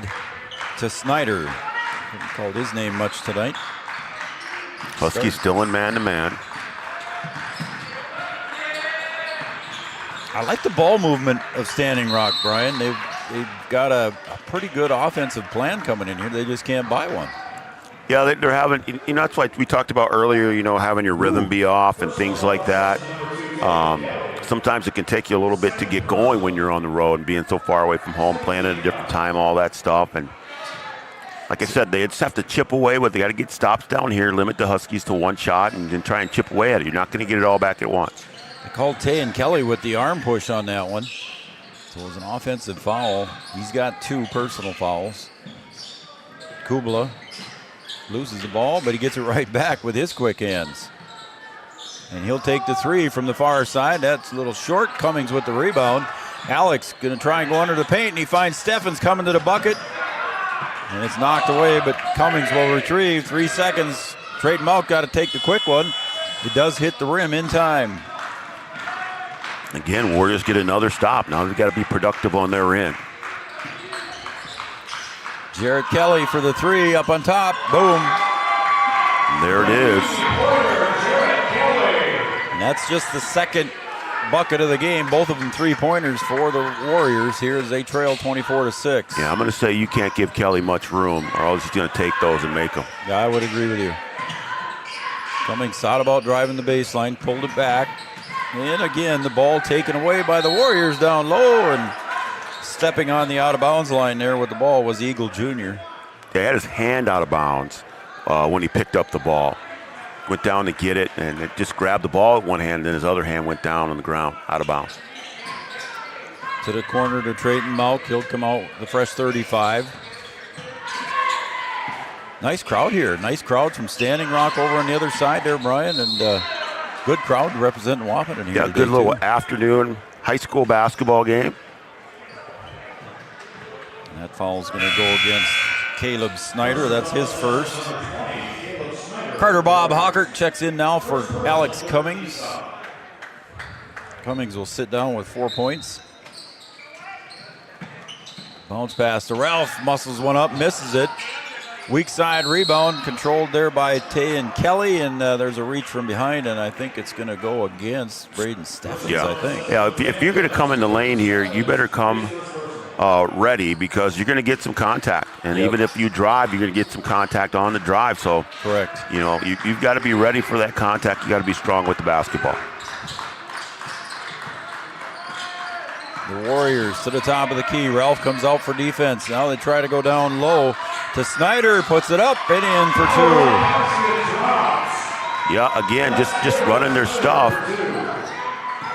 to Snyder. Haven't called his name much tonight. Huskies still in man-to-man. I like the ball movement of Standing Rock, Brian. They've got a pretty good offensive plan coming in here. They just can't buy one. Yeah, they're having, you know, that's why we talked about earlier, you know, having your rhythm be off and things like that. Sometimes it can take you a little bit to get going when you're on the road and being so far away from home, playing at a different time, all that stuff. And like I said, they just have to chip away, but they got to get stops down here, limit the Huskies to one shot, and then try and chip away at it. You're not going to get it all back at once. They called Tay and Kelly with the arm push on that one. So it was an offensive foul. He's got 2 personal fouls. Kubala loses the ball, but he gets it right back with his quick hands. And he'll take the 3 from the far side. That's a little short. Cummings with the rebound. Alex going to try and go under the paint, and he finds Steffens coming to the bucket. And it's knocked away, but Cummings will retrieve. 3 seconds. Trayton Moak got to take the quick one. It does hit the rim in time. Again, Warriors get another stop. Now they've got to be productive on their end. Jarrett Kelly for the 3 up on top. Boom. There it is. And that's just the second bucket of the game. Both of them 3-pointers for the Warriors here as they trail 24-6. Yeah, I'm going to say you can't give Kelly much room, or else he's going to take those and make them. Yeah, I would agree with you. Cummings thought about driving the baseline, pulled it back. And again, the ball taken away by the Warriors down low, and stepping on the out-of-bounds line there with the ball was Eagle Jr. He had his hand out of bounds when he picked up the ball. Went down to get it, and it just grabbed the ball with one hand, and then his other hand went down on the ground, out of bounds. To the corner to Trayton Moak. He'll come out the fresh 35. Nice crowd here. Nice crowd from Standing Rock over on the other side there, Brian, and good crowd representing Wahpeton here. Yeah, good little afternoon high school basketball game. And that foul's going to go against Caleb Snyder. That's his first. Carter Bob Hockert checks in now for Alex Cummings. Cummings will sit down with 4 points. Bounce pass to Ralph, muscles one up, misses it. Weak side rebound controlled there by Tay and Kelly, and there's a reach from behind, and I think it's going to go against Braden Steffens, I think. Yeah, if you're going to come in the lane here, you better come ready because you're going to get some contact. And even if you drive, you're going to get some contact on the drive. So, correct. You know, you've got to be ready for that contact. You got to be strong with the basketball. The Warriors to the top of the key. Ralph comes out for defense. Now they try to go down low to Snyder. Puts it up and in for two. Yeah, again, just running their stuff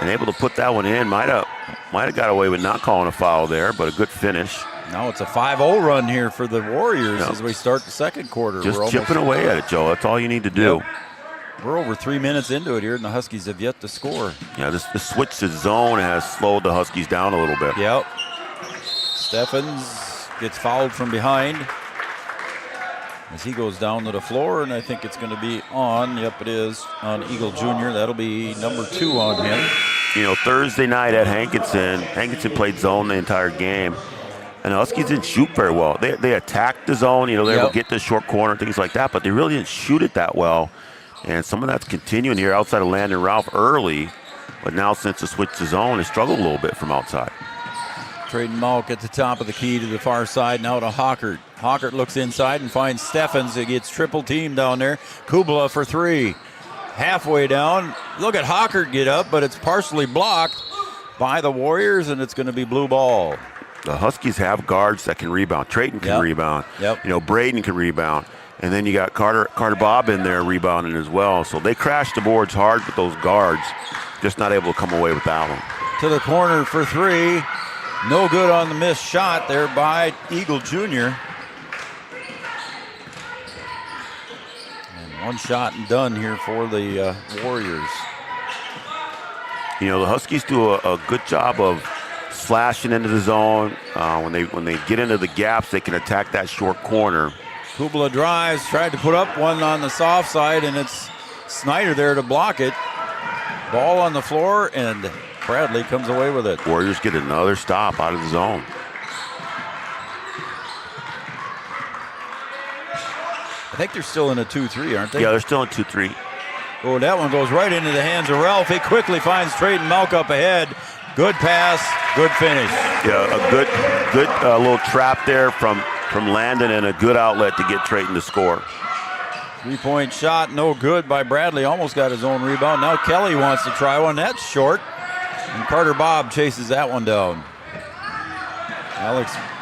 and able to put that one in. Might have got away with not calling a foul there, but a good finish. Now it's a 5-0 run here for the Warriors as we start the second quarter. Just chipping away at it, Joe. That's all you need to do. Yep. We're over 3 minutes into it here, and the Huskies have yet to score. Yeah, the switch to zone has slowed the Huskies down a little bit. Yep. Steffens gets fouled from behind as he goes down to the floor, and I think it's going to be on. Yep, it is on Eagle Jr. That'll be number 2 on him. You know, Thursday night at Hankinson played zone the entire game, and the Huskies didn't shoot very well. They attacked the zone. You know, they would get the short corner, things like that, but they really didn't shoot it that well. And some of that's continuing here outside of Landon Ralph early, but now since the switch to zone, they struggled a little bit from outside. Trayden Malk at the top of the key to the far side, now to Hockert. Hockert looks inside and finds Steffens. He gets triple teamed down there. Kubla for 3. Halfway down, look at Hockert get up, but it's partially blocked by the Warriors, and it's going to be blue ball. The Huskies have guards that can rebound. Trayton can rebound. Yep. You know, Braden can rebound. And then you got Carter Bob in there rebounding as well. So they crashed the boards hard with those guards, just not able to come away with that one. To the corner for 3. No good on the missed shot there by Eagle Jr. And one shot and done here for the Warriors. You know, the Huskies do a good job of slashing into the zone. When they get into the gaps, they can attack that short corner. Kubla drives, tried to put up one on the soft side, and it's Snyder there to block it. Ball on the floor, and Bradley comes away with it. Warriors get another stop out of the zone. I think they're still in a 2-3, aren't they? Yeah, they're still in 2-3. Oh, that one goes right into the hands of Ralph. He quickly finds Trayden Malk up ahead. Good pass, good finish. Yeah, a good little trap there from Landon and a good outlet to get Trayton to score. 3-point shot, no good by Bradley. Almost got his own rebound. Now Kelly wants to try one. That's short. And Carter Bob chases that one down.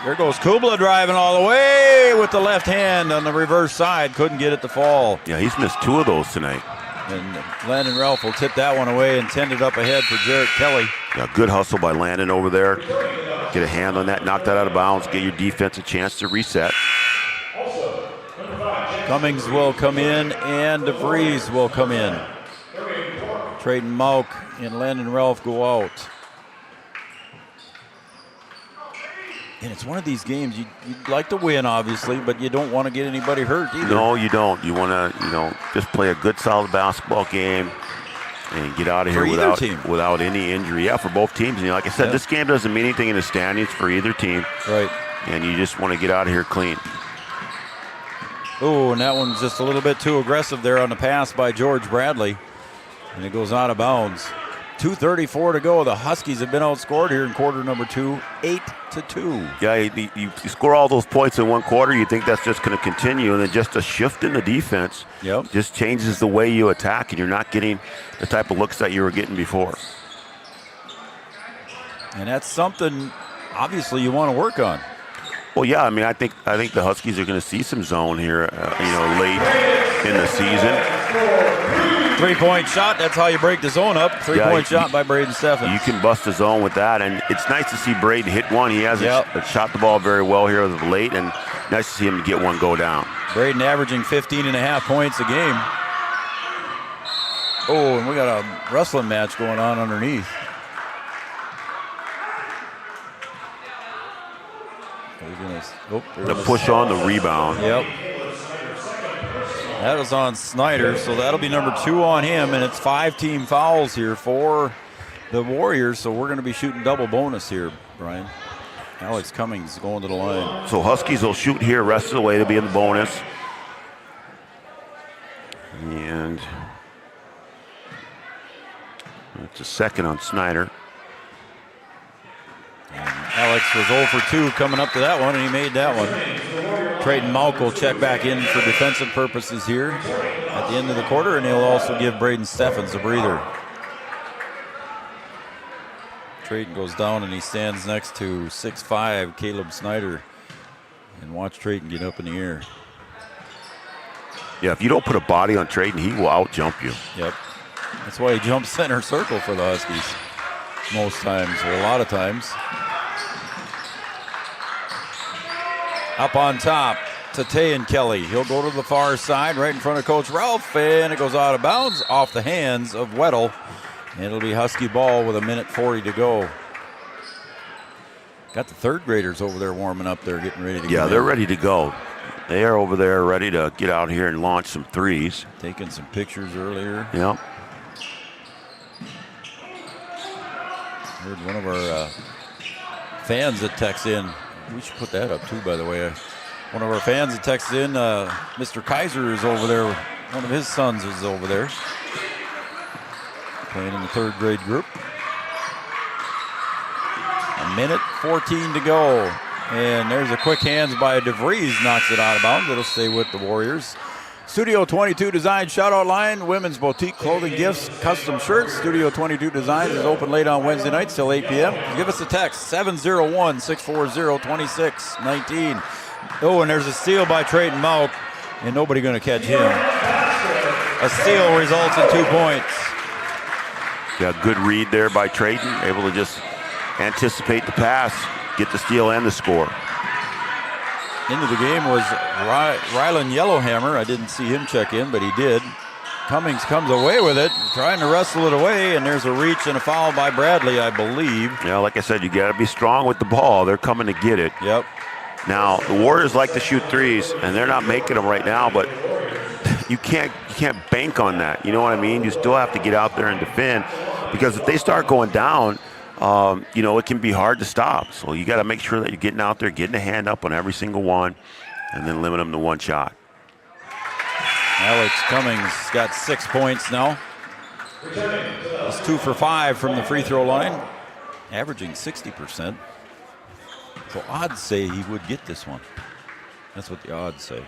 There goes Kubla driving all the way with the left hand on the reverse side. Couldn't get it to fall. Yeah, he's missed 2 of those tonight. And Landon Ralph will tip that one away and send it up ahead for Jarrett Kelly. Yeah, good hustle by Landon over there. Get a hand on that, knock that out of bounds, get your defense a chance to reset. Cummings will come in and DeVries will come in. Trayden Malk and Landon Ralph go out. And it's one of these games you'd like to win, obviously, but you don't want to get anybody hurt either. No, you don't. You want to, just play a good, solid basketball game and get out of here without any injury. Yeah, for both teams. And like I said, this game doesn't mean anything in the standings for either team. Right. And you just want to get out of here clean. Oh, and that one's just a little bit too aggressive there on the pass by George Bradley. And it goes out of bounds. 2:34 to go. The Huskies have been outscored here in quarter number 2, 8-2. Yeah, you score all those points in one quarter, you think that's just going to continue, and then just a shift in the defense just changes the way you attack, and you're not getting the type of looks that you were getting before. And that's something, obviously, you want to work on. Well, yeah, I mean, I think the Huskies are going to see some zone here, late in the season. 3-point shot, that's how you break the zone up. 3-point shot by Braden Steffens. You can bust the zone with that, and it's nice to see Braden hit one. He hasn't shot the ball very well here as of late, and Nice to see him get one go down. Braden averaging 15.5 points a game. Oh, and we got a wrestling match going on underneath. The push on the rebound. Yep. That was on Snyder, so that'll be number 2 on him, and it's 5 team fouls here for the Warriors, so we're going to be shooting double bonus here, Brian. Alex Cummings going to the line. So Huskies will shoot here rest of the way to be in the bonus. And it's a second on Snyder. Alex was 0 for 2 coming up to that one, and he made that one. Trayton Malk will check back in for defensive purposes here at the end of the quarter, and he'll also give Braden Steffens a breather. Trayton goes down, and he stands next to 6'5" Caleb Snyder. And watch Trayton get up in the air. Yeah, if you don't put a body on Trayton, he will out-jump you. Yep. That's why he jumps center circle for the Huskies most times, or a lot of times. Up on top to Tayan Kelly. He'll go to the far side right in front of Coach Ralph, and it goes out of bounds off the hands of Weddle. And it'll be Husky ball with 1:40 to go. Got the third graders over there warming up there, getting ready to go. Yeah, they're ready to go. They are over there ready to get out here and launch some threes. Taking some pictures earlier. Yep. Heard one of our fans that texts in. We should put that up too, by the way. One of our fans that texts in, Mr. Kaiser is over there. One of his sons is over there. Playing in the third grade group. 1:14 to go. And there's a quick hands by DeVries, knocks it out of bounds. It'll stay with the Warriors. Studio 22 Design shout-out line, women's boutique clothing gifts, custom shirts. Studio 22 Design is open late on Wednesday nights till 8 p.m. Give us a text, 701-640-2619. Oh, and there's a steal by Trayton Malk, and nobody going to catch him. A steal results in 2 points. Yeah, good read there by Trayton, able to just anticipate the pass, get the steal and the score. Into the game was Rylan Yellowhammer. I didn't see him check in, but he did. Cummings comes away with it, trying to wrestle it away, and there's a reach and a foul by Bradley, I believe. Yeah, like I said, you got to be strong with the ball. They're coming to get it. Yep. Now, the Warriors like to shoot threes, and they're not making them right now, but you can't bank on that. You know what I mean? You still have to get out there and defend, because if they start going down, it can be hard to stop. So you got to make sure that you're getting out there, getting a hand up on every single one, and then limit them to one shot. Alex Cummings got 6 points now. He's 2 for 5 from the free throw line, averaging 60%. So odds say he would get this one. That's what the odds say.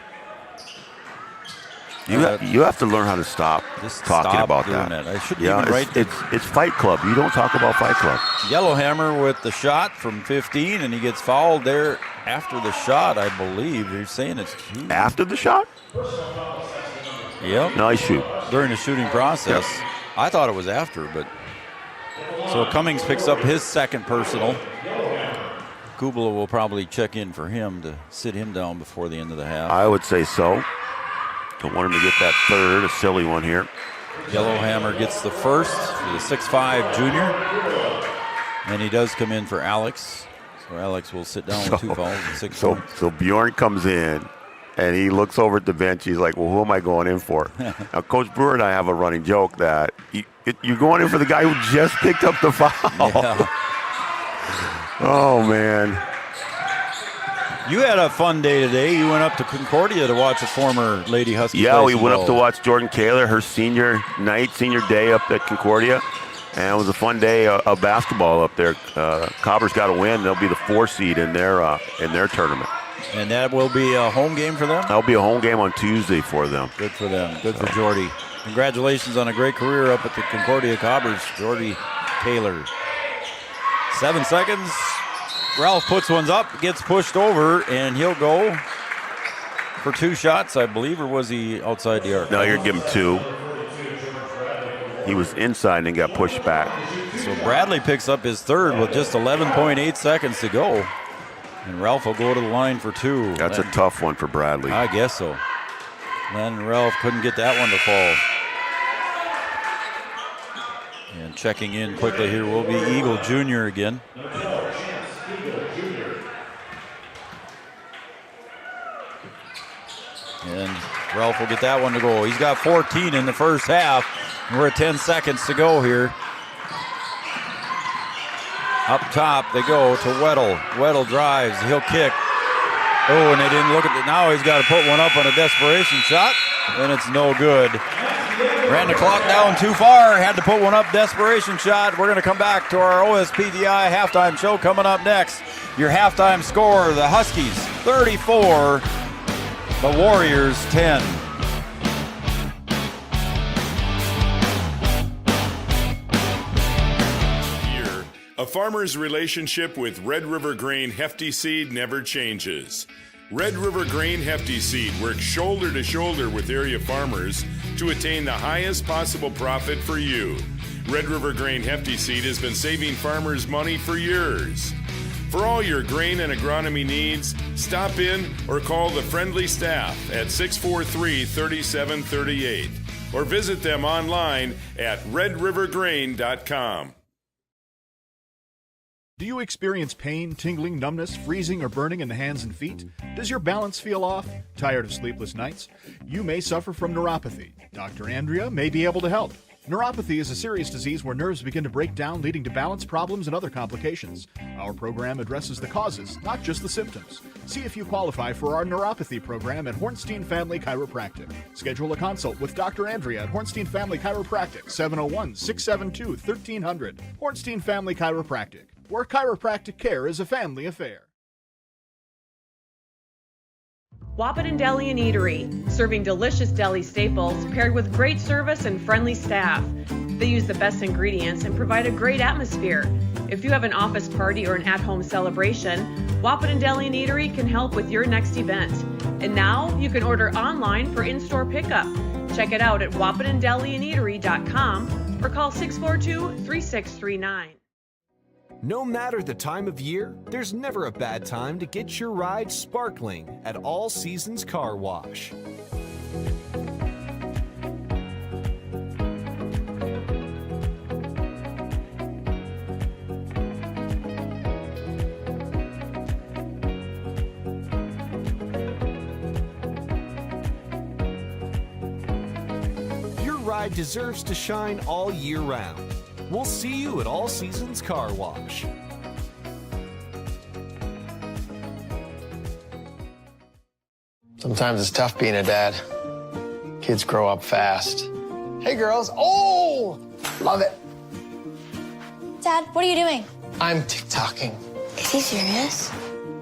You have to learn how to stop talking about that. I shouldn't even write. It's Fight Club. You don't talk about Fight Club. Yellowhammer with the shot from 15, and he gets fouled there after the shot, I believe. They're saying it's 2. After the shot? Yep. Nice shoot. During the shooting process. Yep. I thought it was after, but. So Cummings picks up his second personal. Kubala will probably check in for him to sit him down before the end of the half. I would say so. Don't want him to get that third, a silly one here. Yellowhammer gets the first for the 6'5" junior. And he does come in for Alex. So Alex will sit down with 2 fouls and 6 points. So Bjorn comes in, and he looks over at the bench. He's like, well, who am I going in for? Now, Coach Brewer and I have a running joke that you're going in for the guy who just picked up the foul. Yeah. Oh, man. You had a fun day today. You went up to Concordia to watch a former Lady Husky. Yeah, we went up to watch Jordan Kaler, her senior day up at Concordia. And it was a fun day of basketball up there. Cobber's got to win. They'll be the 4 seed in their tournament. And that will be a home game for them? That'll be a home game on Tuesday for them. Good for them. Good for Jordy. Congratulations on a great career up at the Concordia Cobbers, Jordy Kaler. 7 seconds. Ralph puts one up, gets pushed over, and he'll go for 2 shots, I believe, or was he outside the arc? No, you're giving 2. He was inside and got pushed back. So Bradley picks up his third with just 11.8 seconds to go. And Ralph will go to the line for 2. That's a tough one for Bradley. I guess so. Then Ralph couldn't get that one to fall. And checking in quickly here will be Eagle Jr. again. And Ralph will get that one to go. He's got 14 in the first half. We're at 10 seconds to go here. Up top they go to Weddle. Weddle drives. He'll kick. Oh, and they didn't look at it. Now he's got to put one up on a desperation shot, and it's no good. Ran the clock down too far. Had to put one up, desperation shot. We're going to come back to our OSPTI halftime show coming up next. Your halftime score, the Huskies 34, the Warriors 10. A farmer's relationship with Red River Grain Hefty Seed never changes. Red River Grain Hefty Seed works shoulder to shoulder with area farmers to attain the highest possible profit for you. Red River Grain Hefty Seed has been saving farmers money for years. For all your grain and agronomy needs, stop in or call the friendly staff at 643-3738 or visit them online at redrivergrain.com. Do you experience pain, tingling, numbness, freezing, or burning in the hands and feet? Does your balance feel off? Tired of sleepless nights? You may suffer from neuropathy. Dr. Andrea may be able to help. Neuropathy is a serious disease where nerves begin to break down, leading to balance problems and other complications. Our program addresses the causes, not just the symptoms. See if you qualify for our neuropathy program at Hornstein Family Chiropractic. Schedule a consult with Dr. Andrea at Hornstein Family Chiropractic, 701-672-1300. Hornstein Family Chiropractic, where chiropractic care is a family affair. Wahpeton Deli and Eatery, serving delicious deli staples paired with great service and friendly staff. They use the best ingredients and provide a great atmosphere. If you have an office party or an at-home celebration, Wahpeton Deli and Eatery can help with your next event. And now you can order online for in-store pickup. Check it out at wahpetondeliandeatery.com or call 642-3639. No matter the time of year, there's never a bad time to get your ride sparkling at All Seasons Car Wash. Your ride deserves to shine all year round. We'll see you at All Seasons Car Wash. Sometimes it's tough being a dad. Kids grow up fast. Hey, girls. Oh, love it. Dad, what are you doing? I'm TikToking. Is he serious?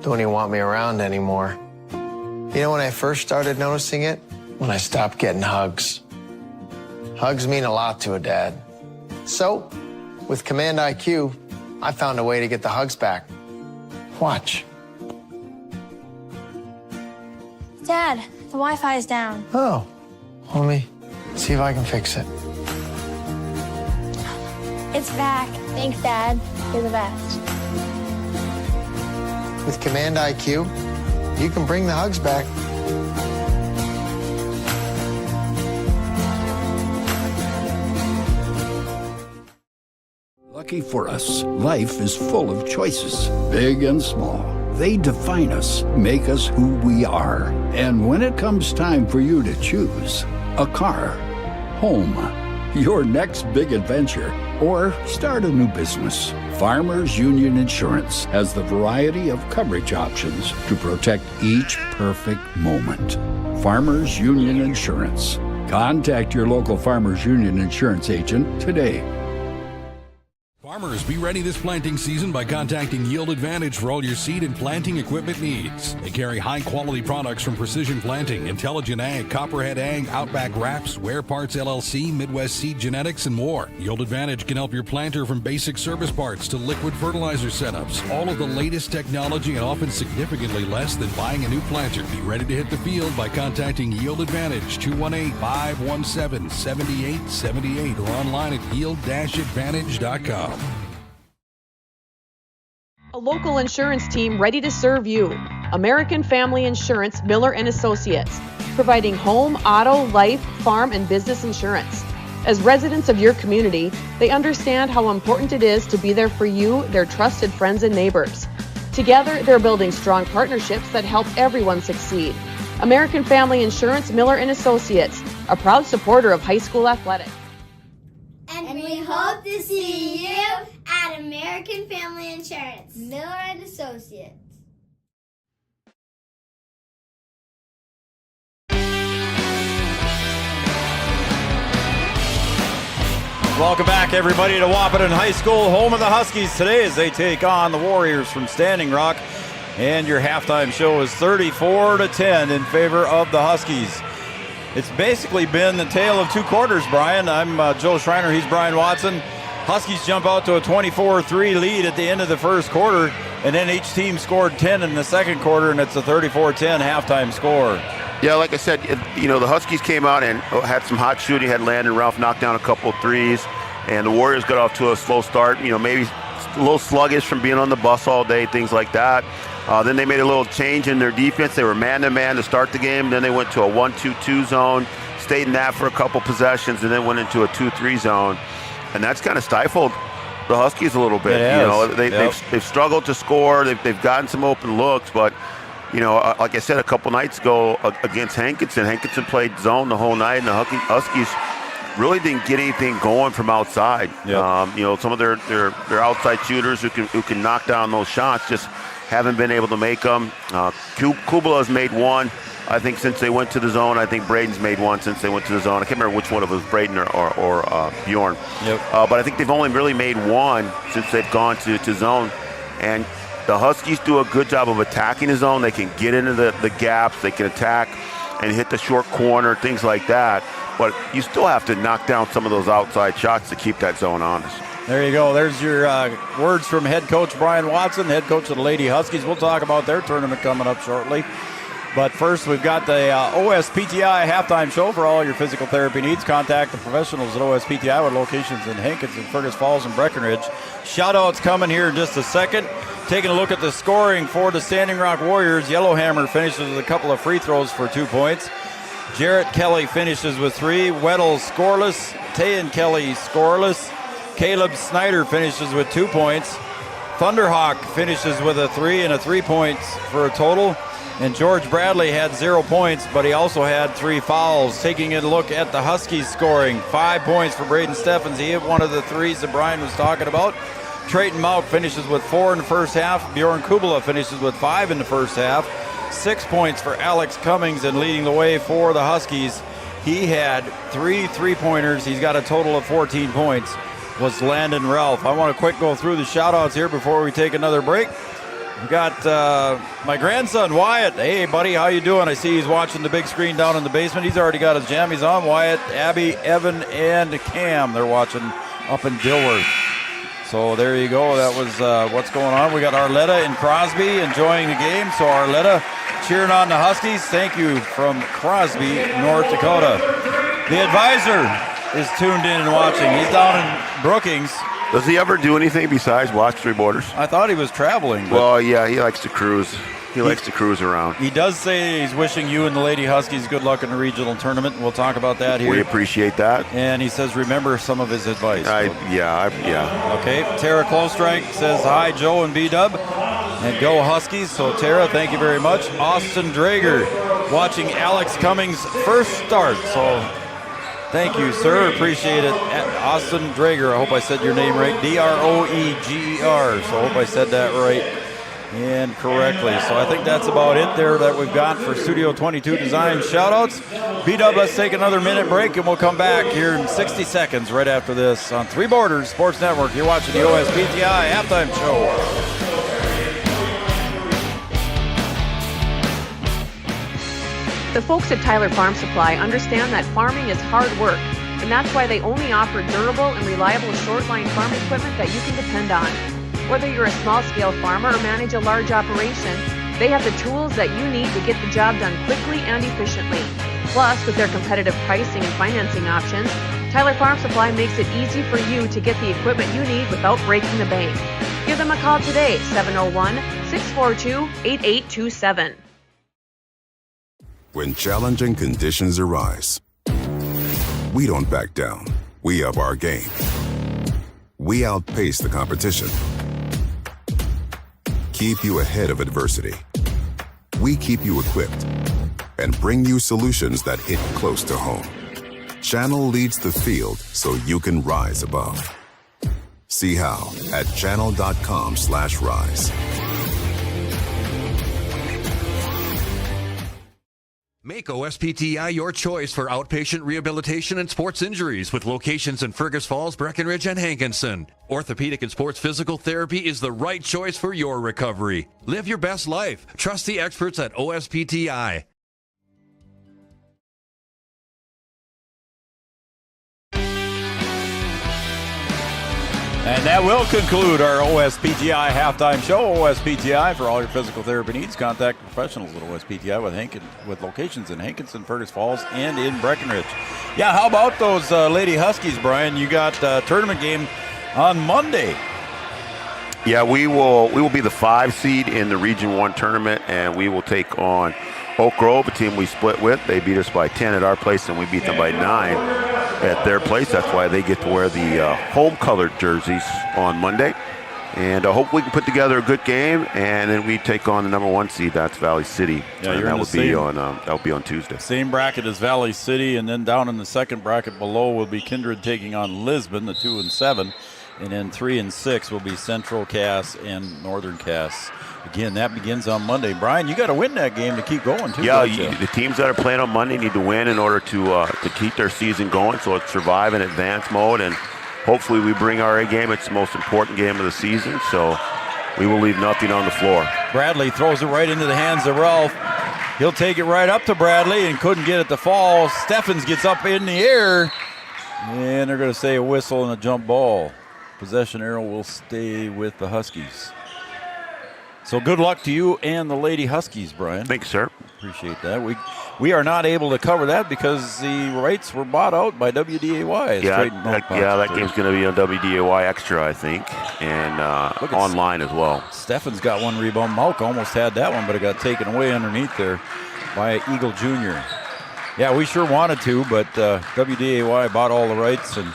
Don't even want me around anymore. You know when I first started noticing it? When I stopped getting hugs. Hugs mean a lot to a dad. So, with Command IQ, I found a way to get the hugs back. Watch. Dad, the Wi-Fi is down. Oh, let me see if I can fix it. It's back. Thanks, Dad. You're the best. With Command IQ, you can bring the hugs back. Lucky for us, life is full of choices, big and small. They define us, make us who we are. And when it comes time for you to choose, a car, home, your next big adventure, or start a new business, Farmers Union Insurance has the variety of coverage options to protect each perfect moment. Farmers Union Insurance. Contact your local Farmers Union Insurance agent today. Farmers, be ready this planting season by contacting Yield Advantage for all your seed and planting equipment needs. They carry high-quality products from Precision Planting, Intelligent Ag, Copperhead Ag, Outback Wraps, Ware Parts LLC, Midwest Seed Genetics, and more. Yield Advantage can help your planter from basic service parts to liquid fertilizer setups. All of the latest technology and often significantly less than buying a new planter. Be ready to hit the field by contacting Yield Advantage, 218-517-7878, or online at yield-advantage.com. A local insurance team ready to serve you. American Family Insurance, Miller & Associates, providing home, auto, life, farm, and business insurance. As residents of your community, they understand how important it is to be there for you, their trusted friends and neighbors. Together, they're building strong partnerships that help everyone succeed. American Family Insurance, Miller & Associates, a proud supporter of high school athletics. And we hope to see you at American Family Insurance, Miller & Associates. Welcome back, everybody, to Wahpeton High School, home of the Huskies today as they take on the Warriors from Standing Rock. And your halftime show is 34-10 in favor of the Huskies. It's basically been the tale of two quarters, Brian. I'm Joe Schreiner. He's Brian Watson. Huskies jump out to a 24-3 lead at the end of the first quarter, and then each team scored 10 in the second quarter, and it's a 34-10 halftime score. Yeah, like I said, the Huskies came out and had some hot shooting, had Landon Ralph knock down a couple of threes, and the Warriors got off to a slow start, maybe a little sluggish from being on the bus all day, things like that. Then they made a little change in their defense. They were man-to-man to start the game. Then they went to a 1-2-2 zone, stayed in that for a couple possessions, and then went into a 2-3 zone. And that's kind of stifled the Huskies a little bit. They've struggled to score. They've gotten some open looks, but like I said a couple nights ago against Hankinson played zone the whole night, and the Huskies really didn't get anything going from outside. Some of their outside shooters who can knock down those shots just haven't been able to make them. Kubala's made one, I think, since they went to the zone. I think Braden's made one since they went to the zone. I can't remember which one of it was, Braden or Bjorn. But I think they've only really made one since they've gone to zone. And the Huskies do a good job of attacking the zone. They can get into the gaps. They can attack and hit the short corner, things like that. But you still have to knock down some of those outside shots to keep that zone honest. There you go. There's your words from head coach Brian Watson, head coach of the Lady Huskies. We'll talk about their tournament coming up shortly. But first, we've got the OSPTI halftime show for all your physical therapy needs. Contact the professionals at OSPTI with locations in Hankinson, Fergus Falls, and Breckenridge. Shout-outs coming here in just a second. Taking a look at the scoring for the Standing Rock Warriors. Yellowhammer finishes with a couple of free throws for 2 points. Jarrett Kelly finishes with 3. Weddle scoreless. Tayan Kelly scoreless. Caleb Snyder finishes with 2 points. Thunderhawk finishes with a 3 and a 3 points for a total. And George Bradley had 0 points, but he also had 3 fouls. Taking a look at the Huskies scoring, 5 points for Braden Steffens. He hit one of the threes that Brian was talking about. Trayton Mount finishes with 4 in the first half. Bjorn Kubala finishes with 5 in the first half. 6 points for Alex Cummings, and leading the way for the Huskies, he had 3 3-pointers. He's got a total of 14 points. Was Landon Ralph. I want to quick go through the shout-outs here before we take another break. We've got my grandson, Wyatt. Hey, buddy, how you doing? I see he's watching the big screen down in the basement. He's already got his jammies on. Wyatt, Abby, Evan, and Cam, they're watching up in Dilworth. So there you go. That was what's going on. We got Arletta and Crosby enjoying the game. So Arletta cheering on the Huskies. Thank you from Crosby, North Dakota. The advisor is tuned in and watching. He's down in Brookings. Does he ever do anything besides watch Three Borders? I thought he was traveling. Well, yeah, he likes to cruise. He likes to cruise around. He does say he's wishing you and the Lady Huskies good luck in the regional tournament. We'll talk about that here. We appreciate that. And he says remember some of his advice. Yeah. Okay, Tara Clostrike says hi, Joe and B-Dub. And go Huskies. So Tara, thank you very much. Austin Drager watching Alex Cummings' first start. So thank you, sir. Appreciate it. Austin Drager. I hope I said your name right. Droeger. So I hope I said that right and correctly. So I think that's about it there that we've got for Studio 22 Design shoutouts. B-Dub, let's take another minute break and we'll come back here in 60 seconds right after this on Three Borders Sports Network. You're watching the OSPTI halftime show. The folks at Tyler Farm Supply understand that farming is hard work, and that's why they only offer durable and reliable short-line farm equipment that you can depend on. Whether you're a small-scale farmer or manage a large operation, they have the tools that you need to get the job done quickly and efficiently. Plus, with their competitive pricing and financing options, Tyler Farm Supply makes it easy for you to get the equipment you need without breaking the bank. Give Give them a call today, 701-642-8827. When challenging conditions arise, we don't back down. We up our game. We outpace the competition. Keep you ahead of adversity. We keep you equipped and bring you solutions that hit close to home. Channel leads the field so you can rise above. See how at channel.com/rise. Make OSPTI your choice for outpatient rehabilitation and sports injuries with locations in Fergus Falls, Breckenridge, and Hankinson. Orthopedic and sports physical therapy is the right choice for your recovery. Live your best life. Trust the experts at OSPTI. And that will conclude our OSPTI halftime show. OSPTI for all your physical therapy needs. Contact professionals at OSPTI with locations in Hankinson, Fergus Falls, and in Breckenridge. Yeah, how about those Lady Huskies, Brian? You got a tournament game on Monday. Yeah, we will be the 5 seed in the Region 1 tournament, and we will take on Oak Grove, a team we split with. They beat us by 10 at our place, and we beat them by 9 at their place. That's why they get to wear the home-colored jerseys on Monday. And I hope we can put together a good game, and then we take on the number 1 seed. That's Valley City. Yeah, and that will be on Tuesday. Same bracket as Valley City, and then down in the second bracket below will be Kindred taking on Lisbon, the 2 and 7. And then 3 and 6 will be Central Cass and Northern Cass. Again, that begins on Monday. Brian, you got to win that game to keep going, too. Yeah, the teams that are playing on Monday need to win in order to keep their season going. So it's survive and advance mode, and hopefully we bring our A game. It's the most important game of the season, so we will leave nothing on the floor. Bradley throws it right into the hands of Ralph. He'll take it right up to Bradley and couldn't get it to fall. Steffens gets up in the air, and they're going to say a whistle and a jump ball. Possession arrow will stay with the Huskies. So good luck to you and the Lady Huskies, Brian. Thanks, sir. Appreciate that. We are not able to cover that because the rights were bought out by WDAY. That game's going to be on WDAY Extra, I think, and online as well. Steffens got one rebound. Malk almost had that one, but it got taken away underneath there by Eagle Jr. Yeah, we sure wanted to, but WDAY bought all the rights, and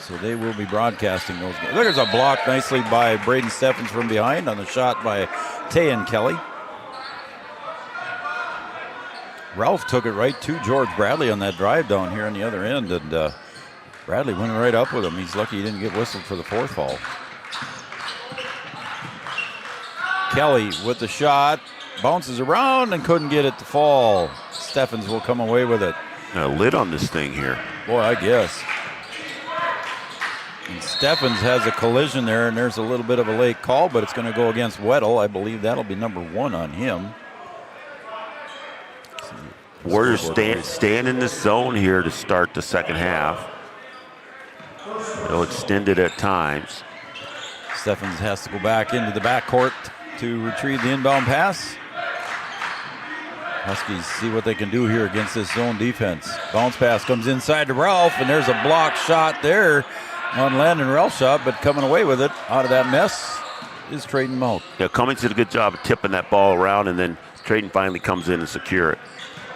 so they will be broadcasting those games. There's a block nicely by Braden Steffens from behind on the shot by Tayan Kelly. Ralph took it right to George Bradley on that drive down here on the other end, and Bradley went right up with him. He's lucky he didn't get whistled for the fourth foul. Kelly with the shot, bounces around and couldn't get it to fall. Steffens will come away with it. A lid on this thing here. Boy, I guess. And Steffens has a collision there, and there's a little bit of a late call, but it's going to go against Weddle. I believe that'll be number 1 on him. Warriors stand in this zone here to start the second half. They'll extend it at times. Steffens has to go back into the backcourt to retrieve the inbound pass. Huskies see what they can do here against this zone defense. Bounce pass comes inside to Ralph, and there's a block shot there on Landon Ralph's shot, but coming away with it out of that mess is Trayton Malk. Yeah, Cummings did a good job of tipping that ball around, and then Trayton finally comes in and secure it.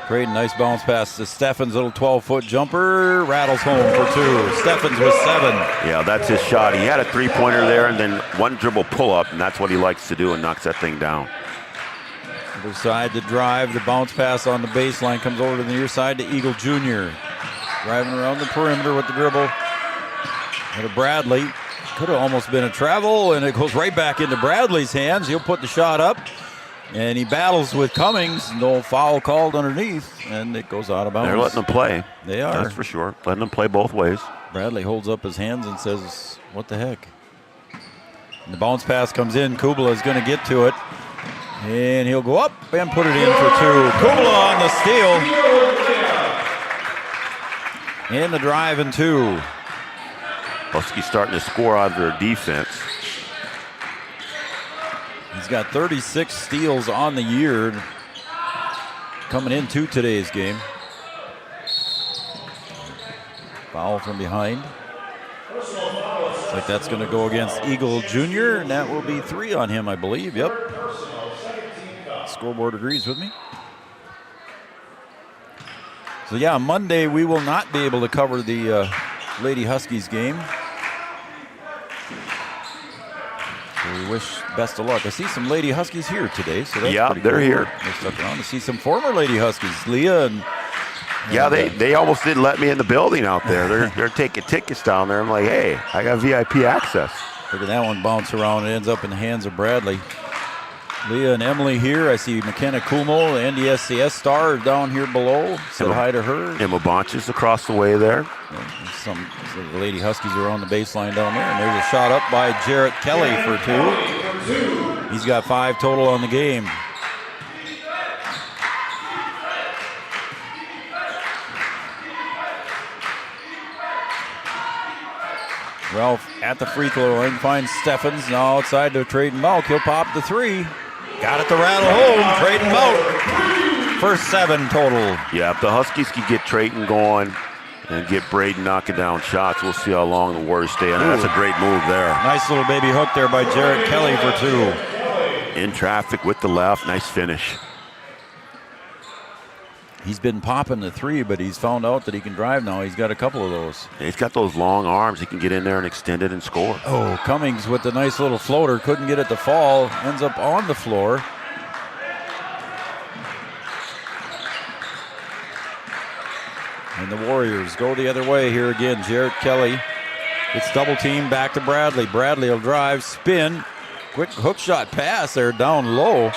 Trayton, nice bounce pass to Steffens, little 12-foot jumper, rattles home for 2. Steffens with 7. Yeah, that's his shot. He had a three-pointer there, and then one dribble pull-up, and that's what he likes to do, and knocks that thing down. Other side to drive, the bounce pass on the baseline comes over to the near side to Eagle Jr. Driving around the perimeter with the dribble. To Bradley. Could have almost been a travel, and it goes right back into Bradley's hands. He'll put the shot up, and he battles with Cummings. No foul called underneath, and it goes out of bounds. They're letting them play. They are. That's for sure. Letting them play both ways. Bradley holds up his hands and says, what the heck? And the bounce pass comes in. Kubla is going to get to it, and he'll go up and put it in for 2. Kubla on the steal. And the drive and 2. Huskies starting to score out of their defense. He's got 36 steals on the year coming into today's game. Foul from behind. like that's going to go against Eagle Jr., and that will be 3 on him, I believe. Yep. Scoreboard agrees with me. So, yeah, Monday we will not be able to cover the Lady Huskies game. So we wish best of luck. I see some Lady Huskies here today, so that's pretty they're cool. here. They stuck around to see some former Lady Huskies, Leah and they almost didn't let me in the building out there. They're taking tickets down there. I'm like, hey, I got VIP access. Look at that one bounce around. It ends up in the hands of Bradley. Leah and Emily here. I see McKenna Kumo, the NDSCS star, down here below. Said hi to her. Emma Bonches across the way there. So the Lady Huskies are on the baseline down there. And there's a shot up by Jarrett Kelly for 2. He's got 5 total on the game. Ralph at the free throw line finds Steffens now outside to Trayton Malk. He'll pop the 3. Got it to rattle home. Trayton Malk for 7 total. Yeah, if the Huskies can get Trayton going and get Braden knocking down shots, we'll see how long the Warriors stay on. That's a great move there. Nice little baby hook there by Jarrett Kelly for 2. In traffic with the left. Nice finish. He's been popping the 3, but he's found out that he can drive now. He's got a couple of those. He's got those long arms. He can get in there and extend it and score. Oh, Cummings with the nice little floater. Couldn't get it to fall. Ends up on the floor. And the Warriors go the other way here again. Jarrett Kelly. It's double team back to Bradley. Bradley will drive, spin. Quick hook shot pass there down low.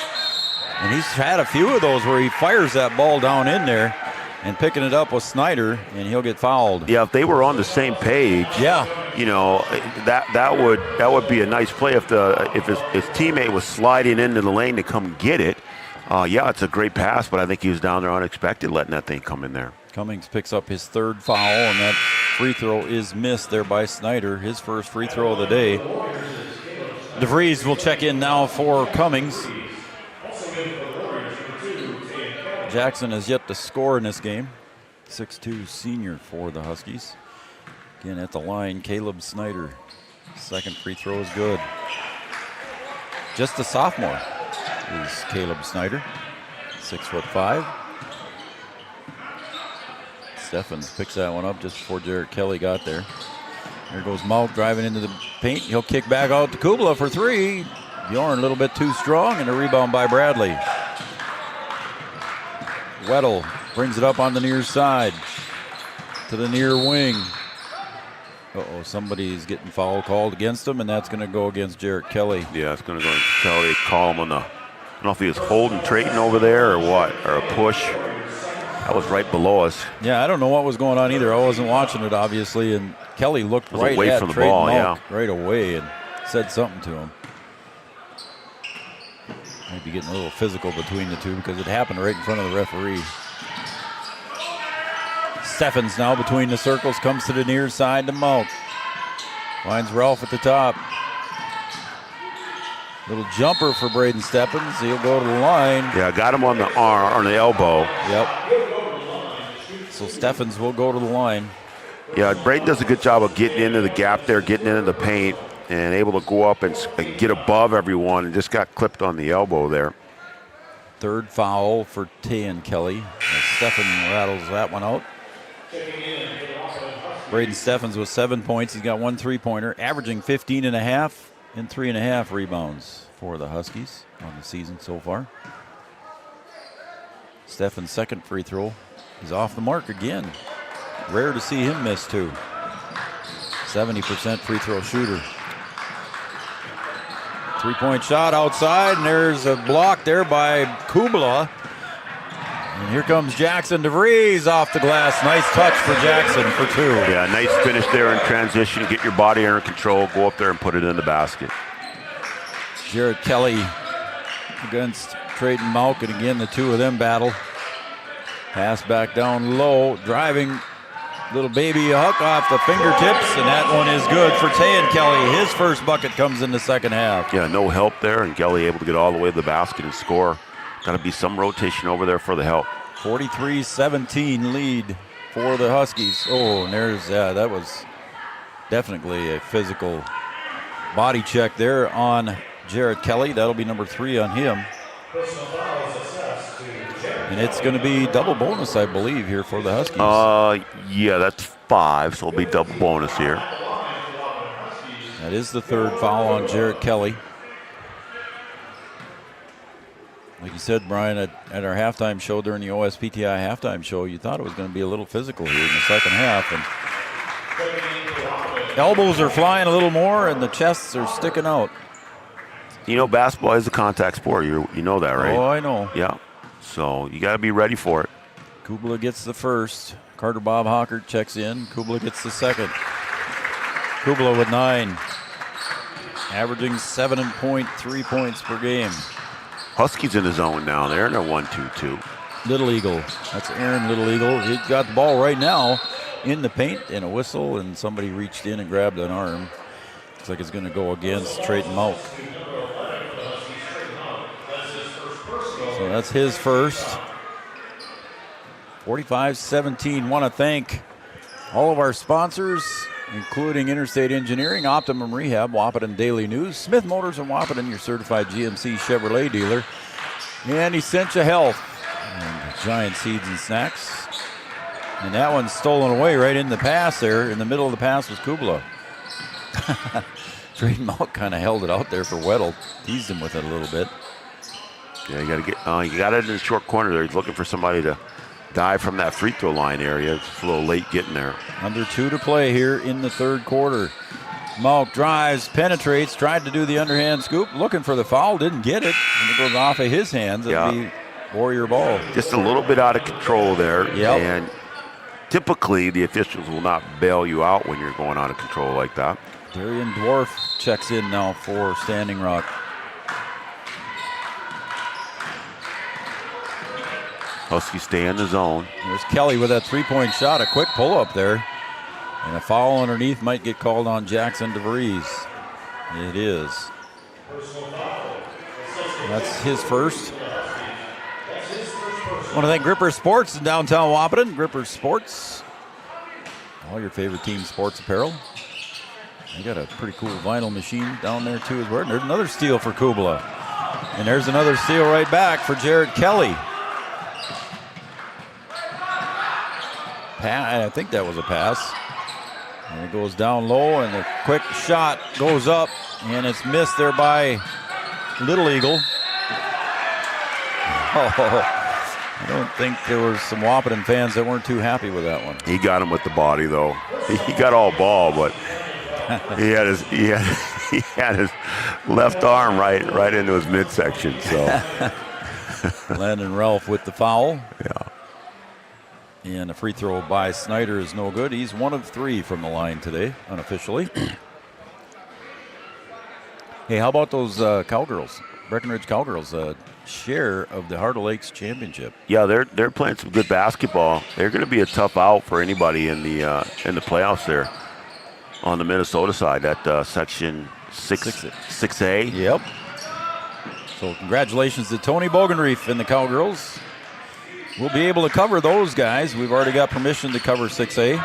And he's had a few of those where he fires that ball down in there and picking it up with Snyder, and he'll get fouled. Yeah, if they were on the same page, you know, that would be a nice play if his teammate was sliding into the lane to come get it. Yeah, it's a great pass, but I think he was down there unexpected, letting that thing come in there. Cummings picks up his 3rd foul, and that free throw is missed there by Snyder, his first free throw of the day. DeVries will check in now for Cummings. Jackson has yet to score in this game. 6'2" senior for the Huskies. Again at the line, Caleb Snyder. 2nd free throw is good. Just a sophomore is Caleb Snyder. 6'5". Steffens picks that one up just before Jarrett Kelly got there. There goes Malk driving into the paint. He'll kick back out to Kubla for 3. Bjorn a little bit too strong, and a rebound by Bradley. Weddle brings it up on the near side to the near wing. Uh-oh, somebody's getting foul called against him, and that's going to go against Jarrett Kelly. Yeah, it's going to go against Kelly. Call him on the, I don't know if he was holding Trayton over there or what, or a push. That was right below us. Yeah, I don't know what was going on either. I wasn't watching it, obviously, and Kelly looked right away at from the Trayton ball, Malk yeah. right away and said something to him. Might be getting a little physical between the two because it happened right in front of the referee. Steffens now between the circles, comes to the near side to Malk. Finds Ralph at the top. Little jumper for Braden Steffens. He'll go to the line. Yeah, got him on the arm, on the elbow. Yep. So Steffens will go to the line. Yeah, Braden does a good job of getting into the gap there, getting into the paint, and able to go up and get above everyone, and just got clipped on the elbow there. 3rd foul for Tayan Kelly. Steffens rattles that one out. Braden Steffens with 7 points. He's got 1 3-pointer, averaging 15.5 and 3.5 rebounds for the Huskies on the season so far. Steffens' 2nd free throw is off the mark again. Rare to see him miss 2. 70% free throw shooter. 3-point shot outside, and there's a block there by Kubla. And here comes Jackson DeVries off the glass. Nice touch for Jackson for 2. Yeah, nice finish there in transition. Get your body under control, go up there and put it in the basket. Jarrett Kelly against Trayton Malk, and again the two of them battle. Pass back down low, driving. Little baby hook off the fingertips, and that one is good for Tayan Kelly. His first bucket comes in the second half. Yeah, no help there, and Kelly able to get all the way to the basket and score. Got to be some rotation over there for the help. 43-17 lead for the Huskies. Oh, and there's, that was Definitely a physical body check there on Jarrett Kelly. That'll be number 3 on him. And it's going to be double bonus, I believe, here for the Huskies. Yeah, that's 5, so it'll be double bonus here. That is the 3rd foul on Jarrett Kelly. Like you said, Brian, at our halftime show during the OSPTI halftime show, you thought it was going to be a little physical here in the second half. And elbows are flying a little more, and the chests are sticking out. You know, basketball is a contact sport. You know that, right? Oh, I know. Yeah. So you got to be ready for it. Kubla gets the first. Carter Bob Hockert checks in. Kubla gets the second. Kubla with 9. Averaging 7.3 points per game. Huskies in the zone now. They're in a 1-2-2. Little Eagle. That's Aaron Little Eagle. He got the ball right now in the paint and a whistle, and somebody reached in and grabbed an arm. Looks like it's going to go against Trayton Malk. So that's his first. 45-17. Want to thank all of our sponsors, including Interstate Engineering, Optimum Rehab, Wahpeton Daily News, Smith Motors and Wahpeton, your certified GMC Chevrolet dealer, and Essentia Health, and Giant Seeds and Snacks. And that one's stolen away right in the pass there. In the middle of the pass was Kubla. Trayton Malk kind of held it out there for Weddle, teased him with it a little bit. Yeah, you got to get. You got it in the short corner there. He's looking for somebody to dive from that free throw line area. It's a little late getting there. Under 2 to play here in the third quarter. Malk drives, penetrates, tried to do the underhand scoop, looking for the foul, didn't get it, and it goes off of his hands. It'll be Warrior ball. Just a little bit out of control there. Yep. And typically the officials will not bail you out when you're going out of control like that. Darian Dwarf checks in now for Standing Rock. Huskies stay in the zone. There's Kelly with that three-point shot, a quick pull-up there. And a foul underneath might get called on Jackson DeVries. It is. That's his first. I want to thank Gripper Sports in downtown Wahpeton. Gripper Sports. All your favorite team sports apparel. They got a pretty cool vinyl machine down there too as well. And there's another steal for Kubla. And there's another steal right back for Jarrett Kelly. I think that was a pass. And it goes down low, and the quick shot goes up, and it's missed there by Little Eagle. I don't think there were some Wahpeton fans that weren't too happy with that one. He got him with the body, though. He got all ball, but he had his left arm right into his midsection. So Landon Ralph with the foul. Yeah. And a free throw by Snyder is no good. He's 1 of 3 from the line today, unofficially. Hey, how about those Cowgirls, Breckenridge Cowgirls, share of the Heart of Lakes Championship? Yeah, they're playing some good basketball. They're going to be a tough out for anybody in the playoffs there on the Minnesota side. That section 6A. Yep. So congratulations to Tony Bogenreef and the Cowgirls. We'll be able to cover those guys. We've already got permission to cover 6A.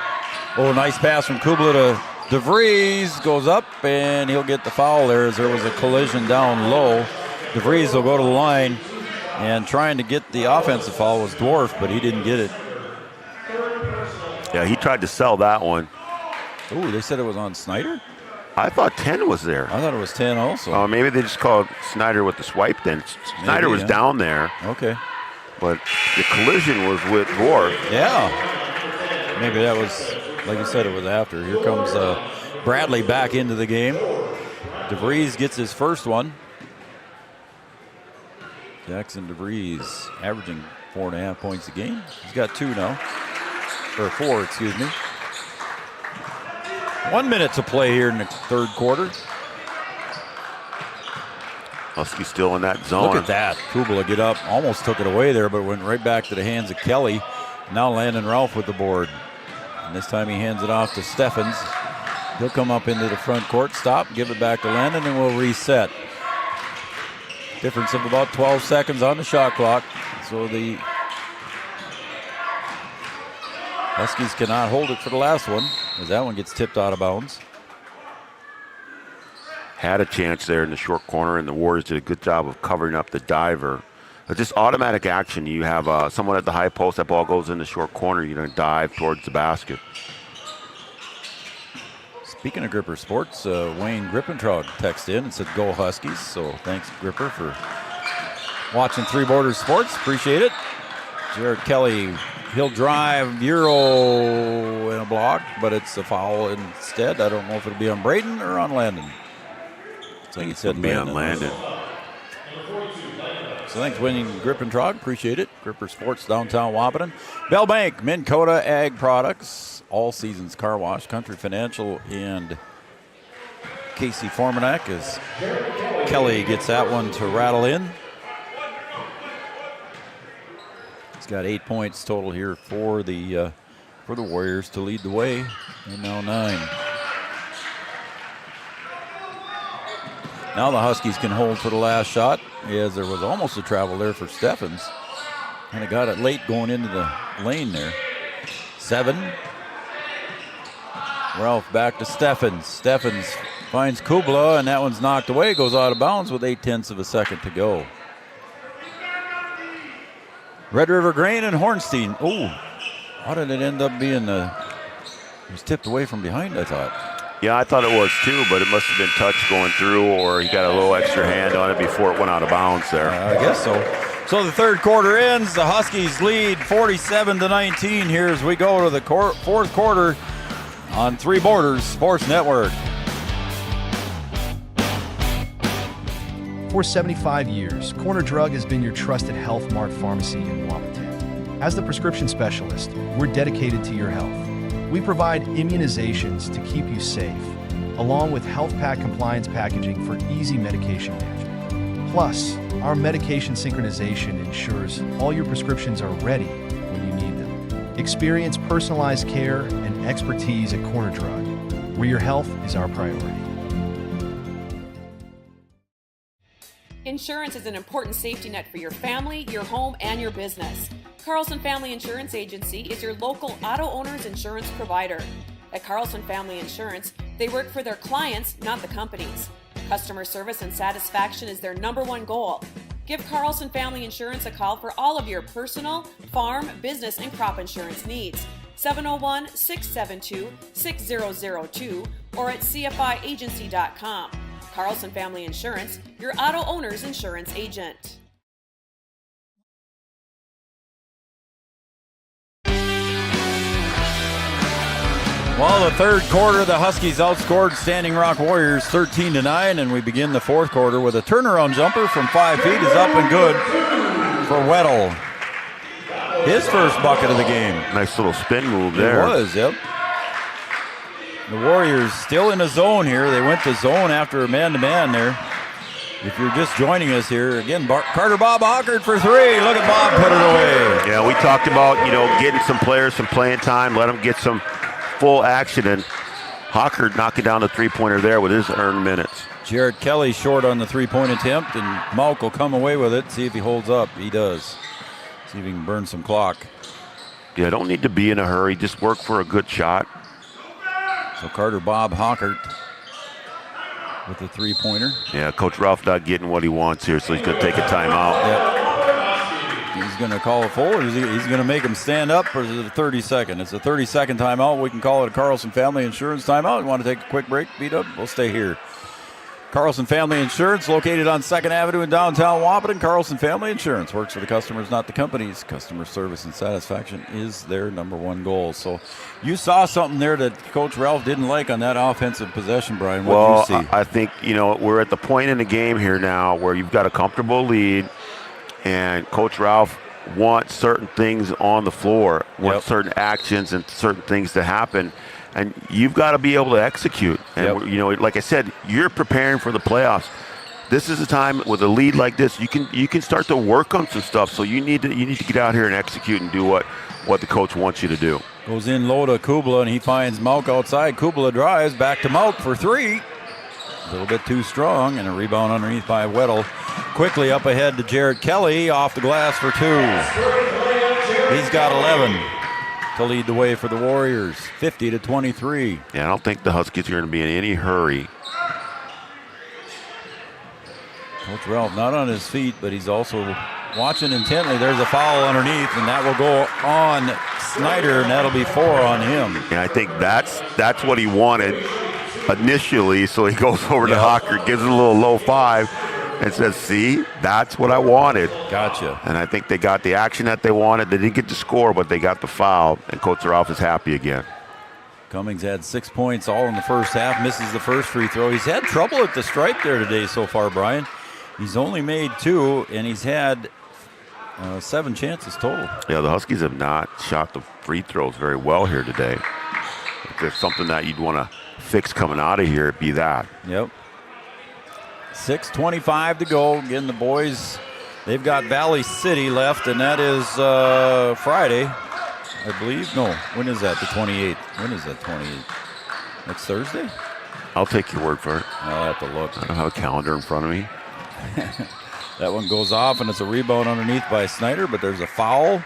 Oh, nice pass from Kubla to DeVries. Goes up, and he'll get the foul there as there was a collision down low. DeVries will go to the line, and trying to get the offensive foul was Dwarf, but he didn't get it. Yeah, he tried to sell that one. Oh, they said it was on Snyder? I thought 10 was there. I thought it was 10 also. Maybe they just called Snyder with the swipe then. Snyder was down there. Okay. But the collision was with Dwarf. Yeah. Maybe that was, like you said, it was after. Here comes Bradley back into the game. DeVries gets his first one. Jackson DeVries averaging 4.5 points a game. He's got 2 now. Or 4, excuse me. 1 minute to play here in the third quarter. Husky still in that zone. Look at that. Kubla get up. Almost took it away there, but went right back to the hands of Kelly. Now Landon Ralph with the board. And this time he hands it off to Steffens. He'll come up into the front court, stop, give it back to Landon, and we'll reset. Difference of about 12 seconds on the shot clock. So the Huskies cannot hold it for the last one, as that one gets tipped out of bounds. had a chance there in the short corner, and the Warriors did a good job of covering up the diver. But just automatic action. You have someone at the high post, that ball goes in the short corner, you're going to dive towards the basket. Speaking of Gripper Sports, Wayne Grippentrog texted in and said, "Go Huskies." So thanks, Gripper, for watching Three Borders Sports. Appreciate it. Jared Kelly, he'll drive Euro in a block, but it's a foul instead. I don't know if it'll be on Braden or on Landon. I think he said be on Landon. So thanks, Wayne Grippentrog. Appreciate it. Gripper Sports, downtown Wahpeton. Bell Bank, Minn Kota Ag Products, All Seasons Car Wash, Country Financial, and Casey Formanek as Kelly gets that one to rattle in. He's got 8 points total here for the Warriors to lead the way. And now 9. Now the Huskies can hold for the last shot, as there was almost a travel there for Steffens. Kind of got it late going into the lane there. 7. Ralph back to Steffens. Steffens finds Kubla, and that one's knocked away. Goes out of bounds with 0.8 of a second to go. Red River Grain and Hornstein. Oh, how did it end up being it was tipped away from behind, I thought. Yeah, I thought it was too, but it must have been touched going through, or he got a little extra hand on it before it went out of bounds there. I guess so. So the third quarter ends. The Huskies lead 47-19 here as we go to the fourth quarter on Three Borders Sports Network. For 75 years, Corner Drug has been your trusted Health Mart pharmacy in Wahpeton. As the prescription specialist, we're dedicated to your health. We provide immunizations to keep you safe, along with health pack compliance packaging for easy medication management. Plus, our medication synchronization ensures all your prescriptions are ready when you need them. Experience personalized care and expertise at Corner Drug, where your health is our priority. Insurance is an important safety net for your family, your home, and your business. Carlson Family Insurance Agency is your local auto owner's insurance provider. At Carlson Family Insurance, they work for their clients, not the companies. Customer service and satisfaction is their #1 goal. Give Carlson Family Insurance a call for all of your personal, farm, business, and crop insurance needs. 701-672-6002 or at cfiagency.com. Carlson Family Insurance, your auto owner's insurance agent. Well, the third quarter, the Huskies outscored Standing Rock Warriors 13-9, and we begin the fourth quarter with a turnaround jumper from 5 feet is up and good for Weddle. His first bucket of the game. Nice little spin move there. It was, yep. The Warriors still in a zone here. They went to zone after a man-to-man there. If you're just joining us here, again, Carter Bob Hockert for 3. Look at Bob put it away. Yeah, we talked about, getting some players some playing time, let them get some full action, and Hockert knocking down the three-pointer there with his earned minutes. Jared Kelly short on the three-point attempt, and Malk will come away with it, see if he holds up. He does. See if he can burn some clock. Yeah, don't need to be in a hurry. Just work for a good shot. So Carter Bob Hockert with the three-pointer. Yeah, Coach Ralph not getting what he wants here, so he's going to take a timeout. Yep. He's going to call it full, or he's going to make him stand up, or is it a 30-second? It's a 30-second timeout. We can call it a Carlson Family Insurance timeout. You want to take a quick break, beat up? We'll stay here. Carlson Family Insurance, located on 2nd Avenue in downtown Wahpeton. Carlson Family Insurance works for the customers, not the companies. Customer service and satisfaction is their #1 goal. So you saw something there that Coach Ralph didn't like on that offensive possession, Brian. What did you see? I think, we're at the point in the game here now where you've got a comfortable lead, and Coach Ralph wants certain things on the floor, wants certain actions and certain things to happen. And you've got to be able to execute. And, like I said, you're preparing for the playoffs. This is a time with a lead like this, you can start to work on some stuff. So you need to get out here and execute and do what the coach wants you to do. Goes in low to Kubla, and he finds Malk outside. Kubla drives back to Malk for 3. A little bit too strong, and a rebound underneath by Weddle. Quickly up ahead to Jared Kelly, off the glass for 2. He's got 11. To lead the way for the Warriors, 50-23. Yeah, I don't think the Huskies are going to be in any hurry. Coach Ralph not on his feet, but he's also watching intently. There's a foul underneath, and that will go on Snyder, and that'll be 4 on him. And I think that's what he wanted initially, so he goes over to Hocker, gives it a little low 5, and says, see, that's what I wanted. Gotcha. And I think they got the action that they wanted. They didn't get the score, but they got the foul, and Coach Ralph is happy again. Cummings had 6 points all in the first half, misses the first free throw. He's had trouble at the stripe there today so far, Brian. He's only made 2, and he's had 7 chances total. Yeah, the Huskies have not shot the free throws very well here today. If there's something that you'd want to fix coming out of here, it'd be that. Yep. 6:25 to go. Again, the boys, they've got Valley City left, and that is Friday, I believe. No, when is that? The 28th. When is that 28th? Next Thursday? I'll take your word for it. I'll have to look. I don't have a calendar in front of me. That one goes off, and it's a rebound underneath by Snyder, but there's a foul.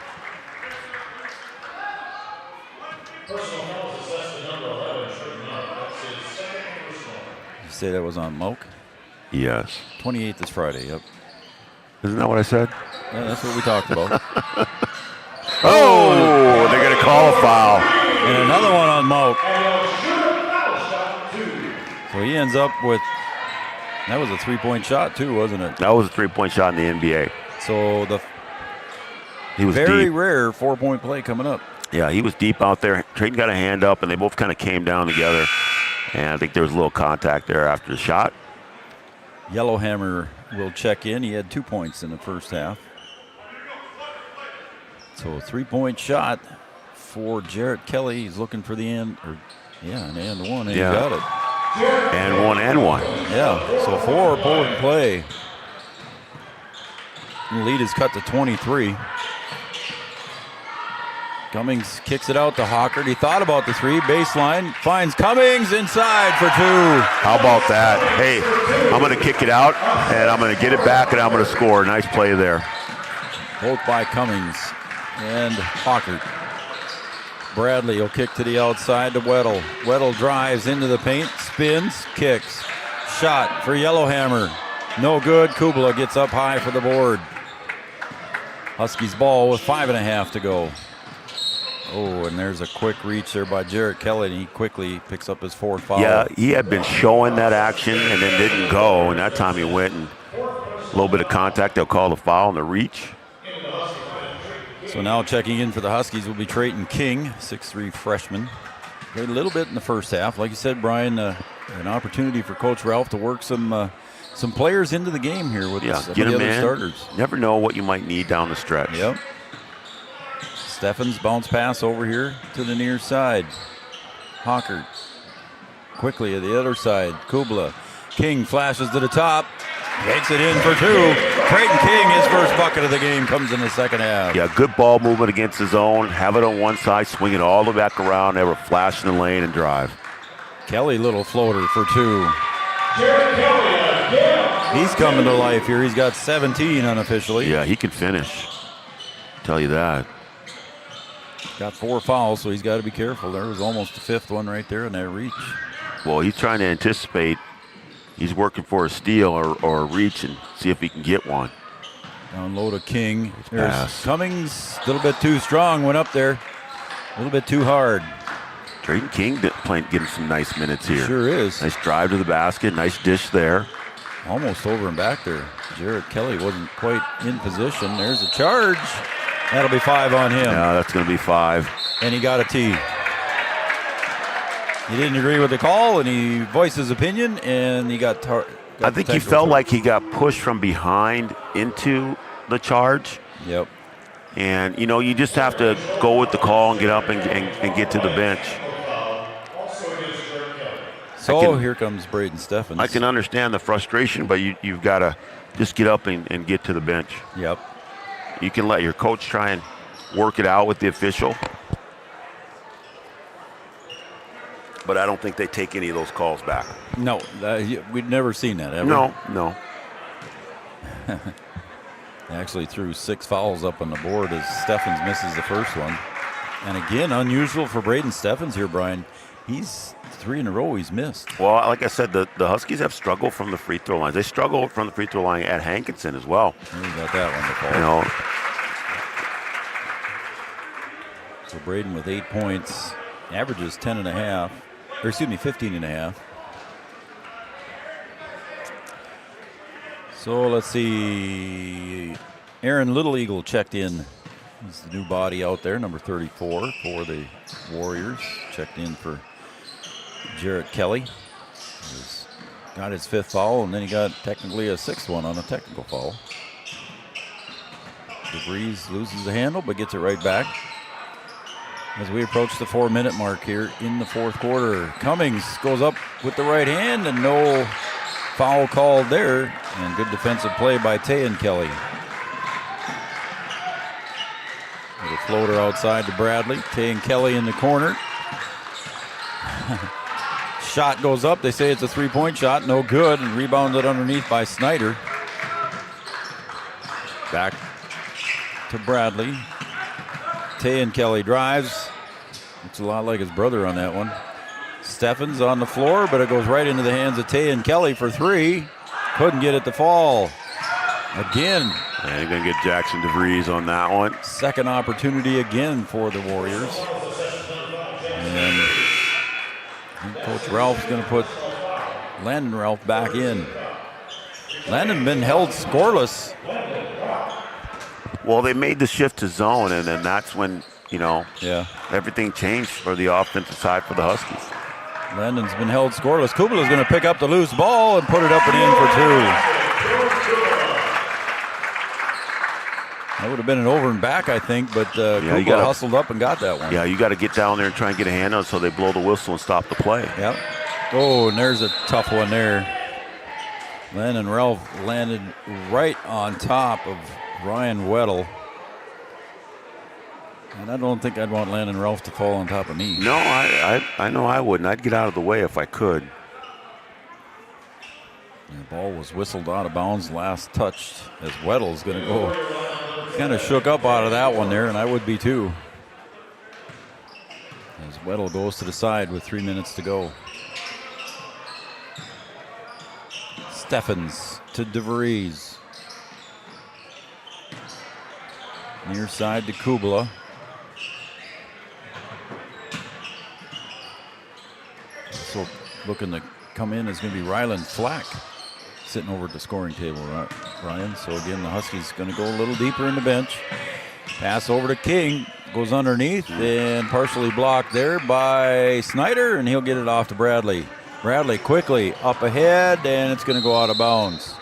You say that was on Moak? Yes. 28th is Friday, yep. Isn't that what I said? Yeah, that's what we talked about. Oh, they're going to call a foul. And another one on Moak. So he ends up with, that was a 3-point shot too, wasn't it? That was a 3-point shot in the NBA. So he was very deep. rare 4-point play coming up. Yeah, he was deep out there. Trayton got a hand up, and they both kind of came down together. And I think there was a little contact there after the shot. Yellowhammer will check in. He had 2 points in the first half. So a 3-point shot for Jarrett Kelly. He's looking for the end, an and one, and he got it. And one. Yeah, so 4-point play. The lead is cut to 23. Cummings kicks it out to Hawkert. He thought about the 3, baseline, finds Cummings inside for 2. How about that? Hey, I'm going to kick it out, and I'm going to get it back, and I'm going to score. Nice play there. Both by Cummings and Hawkert. Bradley will kick to the outside to Weddle. Weddle drives into the paint, spins, kicks. Shot for Yellowhammer. No good. Kubala gets up high for the board. Huskies ball with 5.5 to go. Oh, and there's a quick reach there by Jarrett Kelly, and he quickly picks up his 4th foul. Yeah, he had been showing that action and then didn't go, and that time he went and a little bit of contact. They'll call the foul on the reach. So now checking in for the Huskies will be Trayton King, 6'3" freshman. Played a little bit in the first half. Like you said, Brian, an opportunity for Coach Ralph to work some players into the game here with some of the other starters. Never know what you might need down the stretch. Yep. Steffens bounce pass over here to the near side. Hawkert quickly at the other side. Kubala. King flashes to the top. Takes it in for 2. Trayton King, his first bucket of the game, comes in the second half. Yeah, good ball movement against his own. Have it on one side, swing it all the way back around, never flash in the lane and drive. Kelly, little floater for 2. He's coming to life here. He's got 17 unofficially. Yeah, he can finish. Tell you that. Got 4 fouls, so he's got to be careful. There was almost the 5th one right there in that reach. Well, he's trying to anticipate. He's working for a steal or a reach and see if he can get one. Down low to King. There's Cummings, a little bit too strong, went up there. A little bit too hard. Trayton King getting some nice minutes here. Sure is. Nice drive to the basket, nice dish there. Almost over and back there. Jarrett Kelly wasn't quite in position. There's a charge. That'll be 5 on him. Yeah, that's going to be 5. And he got a tee. He didn't agree with the call, and he voiced his opinion, and he got I think he felt like he got pushed from behind into the charge. Yep. And, you just have to go with the call and get up and get to the bench. So here comes Braden Steffens. I can understand the frustration, but you've got to just get up and get to the bench. Yep. You can let your coach try and work it out with the official. But I don't think they take any of those calls back. No, we'd never seen that ever. No. Actually threw 6 fouls up on the board as Steffens misses the first one. And again, unusual for Braden Steffens here, Brian. He's 3 in a row he's missed. Well, like I said, the Huskies have struggled from the free throw line. They struggle from the free throw line at Hankinson as well. We got that one to fall. You know. So Braden with 8 points, averages 10.5, or excuse me, 15.5. So let's see. Aaron Little Eagle checked in. He's the new body out there, number 34 for the Warriors. Checked in for Jarrett Kelly. He's got his 5th foul, and then he got technically a 6th one on a technical foul. DeVries loses the handle, but gets it right back. As we approach the 4-minute mark here in the 4th quarter, Cummings goes up with the right hand, and no foul called there, and good defensive play by Tayan Kelly. Little floater outside to Bradley. Tayan Kelly in the corner. Shot goes up. They say it's a 3-point shot. No good. And rebounded underneath by Snyder. Back to Bradley. Tayan Kelly drives. Looks a lot like his brother on that one. Steffens on the floor, but it goes right into the hands of Tayan Kelly for 3. Couldn't get it to fall. Again. And you're going to get Jackson DeVries on that one. Second opportunity again for the Warriors. And Coach Ralph's going to put Landon Ralph back in. Landon been held scoreless. Well, they made the shift to zone, and then that's when, you know, everything changed for the offensive side for the Huskies. Landon's been held scoreless. Kubela's going to pick up the loose ball and put it up and in for 2. That would have been an over and back, I think, but Kubela hustled up and got that one. Yeah, you got to get down there and try and get a hand on it so they blow the whistle and stop the play. Yep. Oh, and there's a tough one there. Landon Ralph landed right on top of Ryan Weddle. And I don't think I'd want Landon Ralph to fall on top of me. No, I know I wouldn't. I'd get out of the way if I could. And the ball was whistled out of bounds last touched as Weddle's going to go. Kind of shook up out of that one there, and I would be too. As Weddle goes to the side with 3 minutes to go. Steffens to DeVries. Near side to Kubela. So looking to come in is going to be Ryland Flack. Sitting over at the scoring table, Ryan. So again, the Huskies going to go a little deeper in the bench. Pass over to King. Goes underneath and partially blocked there by Snyder, and he'll get it off to Bradley. Bradley quickly up ahead, and it's going to go out of bounds.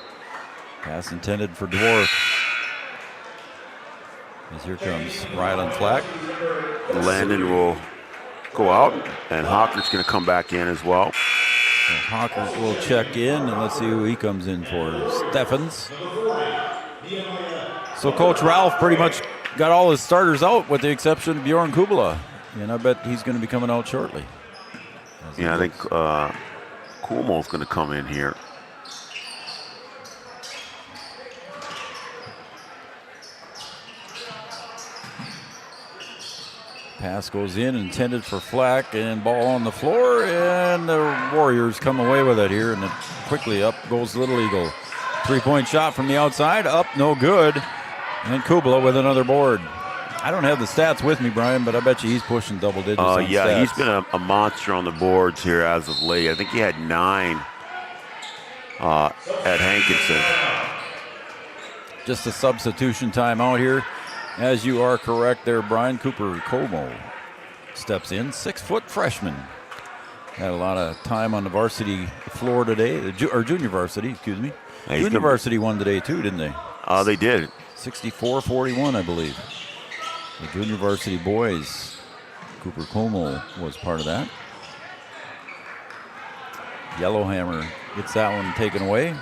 Pass intended for Dwarf. As here comes Ryland Flack. Landon will go out, and Hawker's going to come back in as well. So Hawker will check in, and let's see who he comes in for. Steffens. So Coach Ralph pretty much got all his starters out with the exception of Bjorn Kubela. And I bet he's going to be coming out shortly. Yeah, I think Kuhlmo's going to come in here. Pass goes in, intended for Flack, and ball on the floor, and the Warriors come away with it here, and then quickly up goes Little Eagle. 3-point shot from the outside, up, no good, and Kubela with another board. I don't have the stats with me, Brian, but I bet you he's pushing double digits on yeah, stats. he's been a monster on the boards here as of late. I think he had 9 at Hankinson. Just a substitution timeout here. As you are correct there, Brian. Cooper Como steps in, 6-foot freshman. Had a lot of time on the varsity floor today, or junior varsity, excuse me. Yeah, junior varsity won today too, didn't they? They did. 64-41, I believe. The junior varsity boys, Cooper Como was part of that. Yellowhammer gets that one taken away.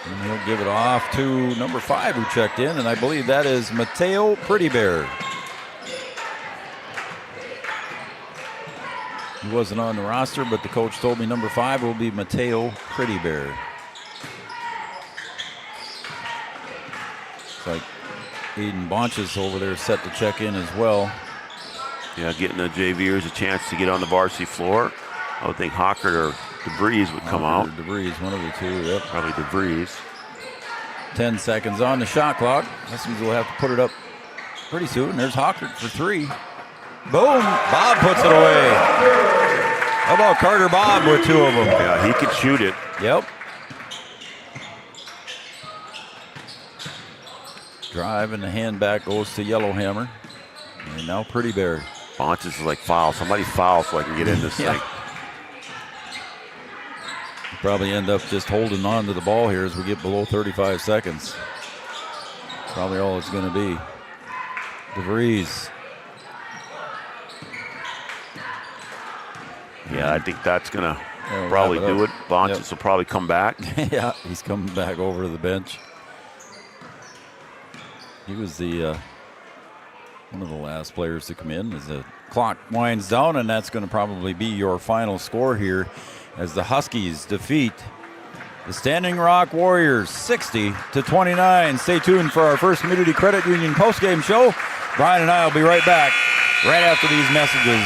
And he'll give it off to number 5 who checked in, and I believe that is Mateo Pretty Bear. He wasn't on the roster, but the coach told me number 5 will be Mateo Pretty Bear. It's like Aiden Bonches over there set to check in as well. Yeah, getting the JVers a chance to get on the varsity floor. I would think Hockert or DeVries would come out. DeVries, one of the two. Yep. Probably DeVries. 10 seconds on the shot clock. Huskies will have to put it up pretty soon. There's Hockert for three. Boom! Bob puts it away. How about Carter Bob with two of them? Yeah, he could shoot it. Yep. Drive and the hand back goes to Yellowhammer. And now Pretty Bear. Bonches is like foul. Somebody foul so I can get in this thing. Probably end up just holding on to the ball here as we get below 35 seconds. Probably all it's going to be. DeVries. Yeah, I think that's going to probably do it. Bonches will probably come back. Yeah, he's coming back over to the bench. He was the one of the last players to come in as the clock winds down, and that's going to probably be your final score here as the Huskies defeat the Standing Rock Warriors 60-29. Stay tuned for our First Community Credit Union postgame show. Brian and I will be right back right after these messages.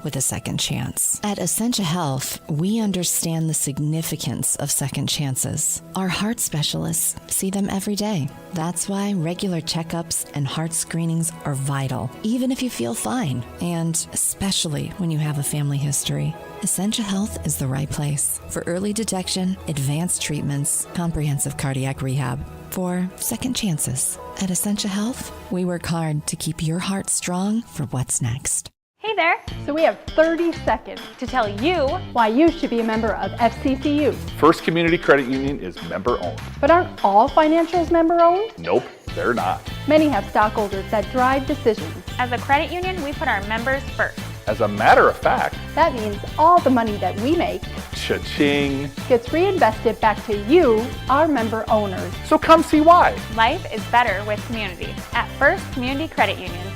With a second chance. At Essentia Health, we understand the significance of second chances. Our heart specialists see them every day. That's why regular checkups and heart screenings are vital, even if you feel fine, and especially when you have a family history. Essentia Health is the right place for early detection, advanced treatments, comprehensive cardiac rehab, for second chances. At Essentia Health, we work hard to keep your heart strong for what's next. Hey there! So we have 30 seconds to tell you why you should be a member of FCCU. First Community Credit Union is member-owned. But aren't all financials member-owned? Nope, they're not. Many have stockholders that drive decisions. As a credit union, we put our members first. As a matter of fact, that means all the money that we make, cha-ching, gets reinvested back to you, our member owners. So come see why. Life is better with community at First Community Credit Union.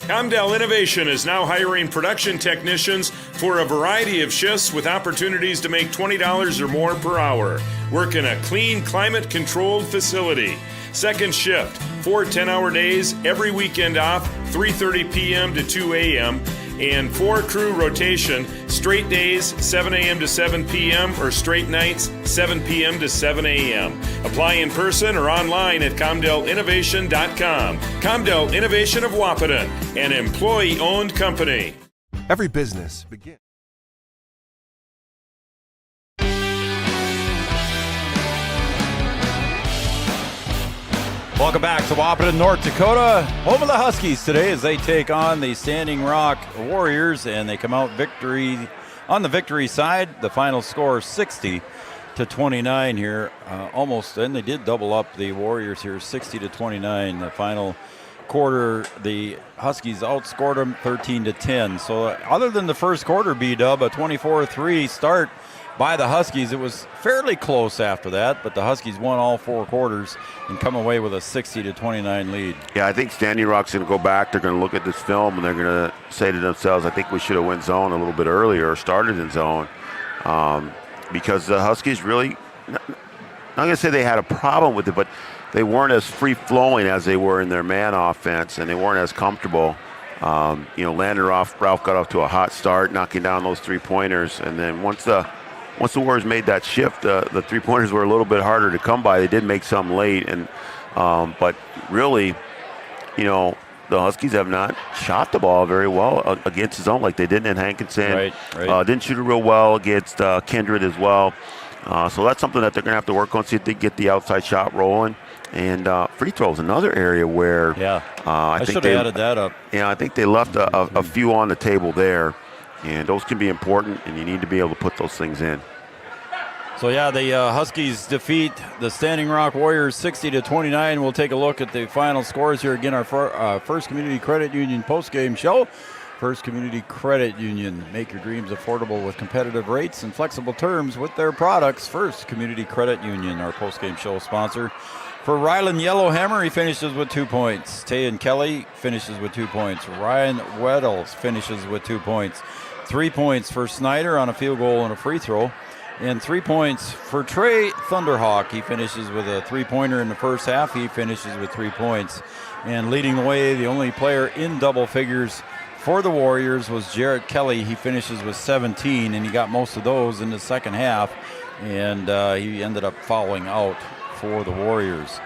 Comdell Innovation is now hiring production technicians for a variety of shifts with opportunities to make $20 or more per hour. Work in a clean, climate-controlled facility. Second shift, 4 10-hour days, every weekend off, 3:30 p.m. to 2 a.m., and 4 crew rotation, straight days, 7 a.m. to 7 p.m., or straight nights, 7 p.m. to 7 a.m. Apply in person or online at ComdellInnovation.com. Comdell Innovation of Wahpeton, an employee-owned company. Every business begins. Welcome back to Wahpeton, North Dakota, home of the Huskies today as they take on the Standing Rock Warriors, and they come out victory on the victory side. The final score 60-29 here, almost, and they did double up the Warriors here, 60-29. The final quarter, the Huskies outscored them 13-10. So other than the first quarter, B-Dub, a 24-3 start by the Huskies. It was fairly close after that, but the Huskies won all 4 quarters and come away with a 60-29 lead. Yeah, I think Standing Rock's going to go back. They're going to look at this film, and they're going to say to themselves, I think we should have went zone a little bit earlier or started in zone, because the Huskies really, not going to say they had a problem with it, but they weren't as free-flowing as they were in their man offense, and they weren't as comfortable. Ralph got off to a hot start, knocking down those 3-pointers, and then once the Warriors made that shift, the 3-pointers were a little bit harder to come by. They did make some late, and but really, the Huskies have not shot the ball very well against his own, like they did in Hankinson. Right. Didn't shoot it real well against Kindred as well. So that's something that they're going to have to work on, see if they get the outside shot rolling. And free throws, another area where I think they added that up. Yeah, I think they left a few on the table there. And those can be important, and you need to be able to put those things in. So, the Huskies defeat the Standing Rock Warriors 60-29. We'll take a look at the final scores here. Again, our First Community Credit Union postgame show. First Community Credit Union. Make your dreams affordable with competitive rates and flexible terms with their products. First Community Credit Union, our postgame show sponsor. For Rylan Yellowhammer, he finishes with 2 points. Tayan Kelly finishes with 2 points. Ryan Weddles finishes with 2 points. 3 points for Snyder on a field goal and a free throw. And 3 points for Trey Thunderhawk. He finishes with a three-pointer in the first half. He finishes with 3 points. And leading the way, the only player in double figures for the Warriors was Jarrett Kelly. He finishes with 17, and he got most of those in the second half. And he ended up fouling out for the Warriors.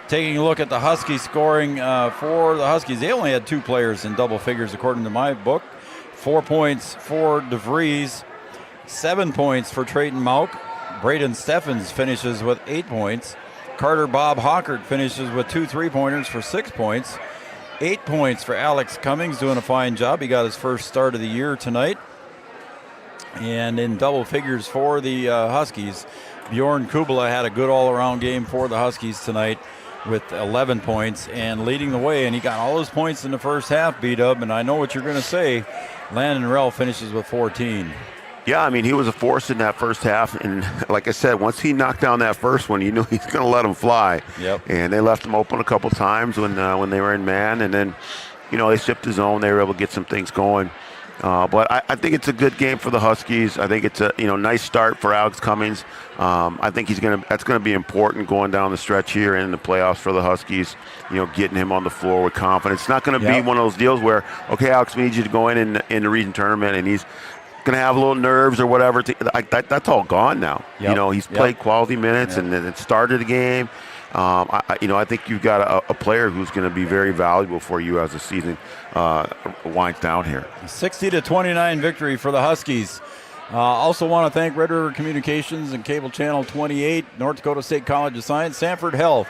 Taking a look at the Huskies scoring for the Huskies, they only had 2 players in double figures according to my book. 4 points for DeVries, 7 points for Trayton Mauk. Braden Steffens finishes with 8 points. Carter Bob Hawkert finishes with 2 3-pointers for 6 points. 8 points for Alex Cummings, doing a fine job. He got his first start of the year tonight. And in double figures for the Huskies, Bjorn Kubala had a good all-around game for the Huskies tonight with 11 points and leading the way. And he got all his points in the first half, B-Dub. And I know what you're going to say. Landon Rell finishes with 14. Yeah, I mean, he was a force in that first half. And like I said, once he knocked down that first one, you knew he's going to let him fly. Yep. And they left him open a couple times when they were in man. And then, they shipped his zone. They were able to get some things going. But I think it's a good game for the Huskies. I think it's a nice start for Alex Cummings. I think that's gonna be important going down the stretch here and in the playoffs for the Huskies. Getting him on the floor with confidence. It's not going to be one of those deals where, okay, Alex, we need you to go in the region tournament, and he's going to have a little nerves or whatever. That's all gone now. Yep. He's played quality minutes and then it started the game. I think you've got a player who's going to be very valuable for you as the season winds down here. 60-29 victory for the Huskies. Also want to thank Red River Communications and Cable Channel 28, North Dakota State College of Science, Sanford Health,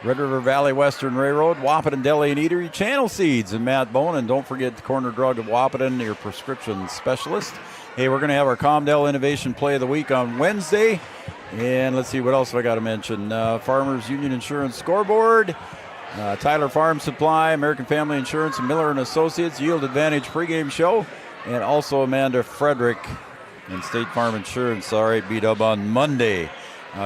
Red River Valley Western Railroad, Wahpeton Deli and Eatery, Channel Seeds, and Matt Bone. And don't forget the Corner Drug of Wahpeton, your prescription specialist. Hey, we're going to have our Comdell Innovation Play of the Week on Wednesday. And let's see, what else have I got to mention? Farmers Union Insurance Scoreboard, Tyler Farm Supply, American Family Insurance, and Miller & Associates, Yield Advantage Pregame Show, and also Amanda Frederick and State Farm Insurance. All right, B-Dub on Monday.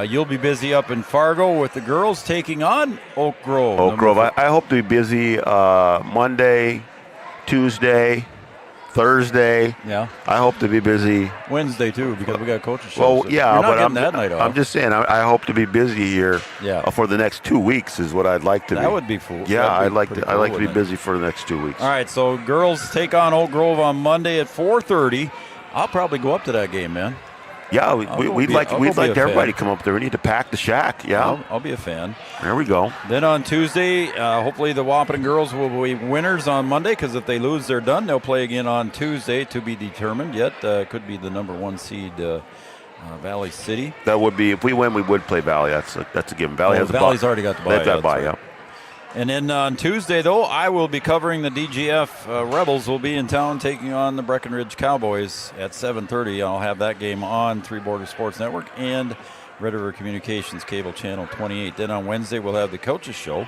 You'll be busy up in Fargo with the girls taking on Oak Grove. Oak Grove. I hope to be busy Monday, Tuesday, Thursday. Yeah. I hope to be busy Wednesday too, because we got coaches show. Well, yeah, you're not but getting that night off. I'm just saying I hope to be busy here. Yeah. For the next 2 weeks is what I'd like to be. That would be cool. Yeah, I'd like to be busy for the next 2 weeks. All right, so girls take on Oak Grove on Monday at 4:30. I'll probably go up to that game, man. Yeah, we'd like everybody to come up there. We need to pack the shack. Yeah, I'll be a fan. There we go. Then on Tuesday, hopefully the Wahpeton girls will be winners on Monday, because if they lose, they're done. They'll play again on Tuesday, to be determined yet. Could be the number 1 seed, Valley City. That would be, if we win, we would play Valley. That's a given. Valley's already got the bye. They've got bye, yeah. And then on Tuesday, though, I will be covering the DGF Rebels. Will be in town taking on the Breckenridge Cowboys at 7:30. I'll have that game on Three Borders Sports Network and Red River Communications Cable Channel 28. Then on Wednesday, we'll have the Coaches Show.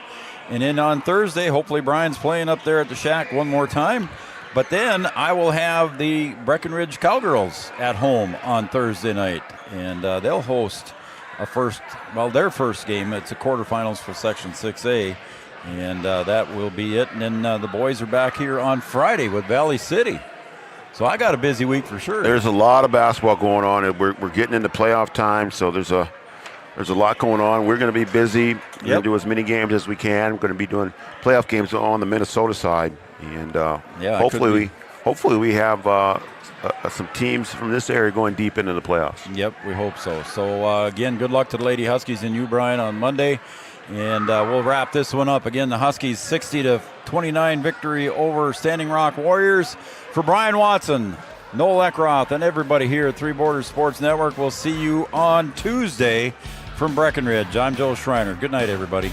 And then on Thursday, hopefully Brian's playing up there at the shack one more time. But then I will have the Breckenridge Cowgirls at home on Thursday night. And they'll host their first game. It's a quarterfinals for Section 6A. And that will be it. And then the boys are back here on Friday with Valley City. So I got a busy week for sure. There's a lot of basketball going on. We're getting into playoff time, so there's a lot going on. We're going to be busy. We're going to do as many games as we can. We're going to be doing playoff games on the Minnesota side. And hopefully we have some teams from this area going deep into the playoffs. Yep, we hope so. So, again, good luck to the Lady Huskies and you, Brian, on Monday. And we'll wrap this one up. Again, the Huskies 60-29 victory over Standing Rock Warriors. For Brian Watson, Noel Eckroth, and everybody here at Three Borders Sports Network, we'll see you on Tuesday from Breckenridge. I'm Joe Schreiner. Good night, everybody.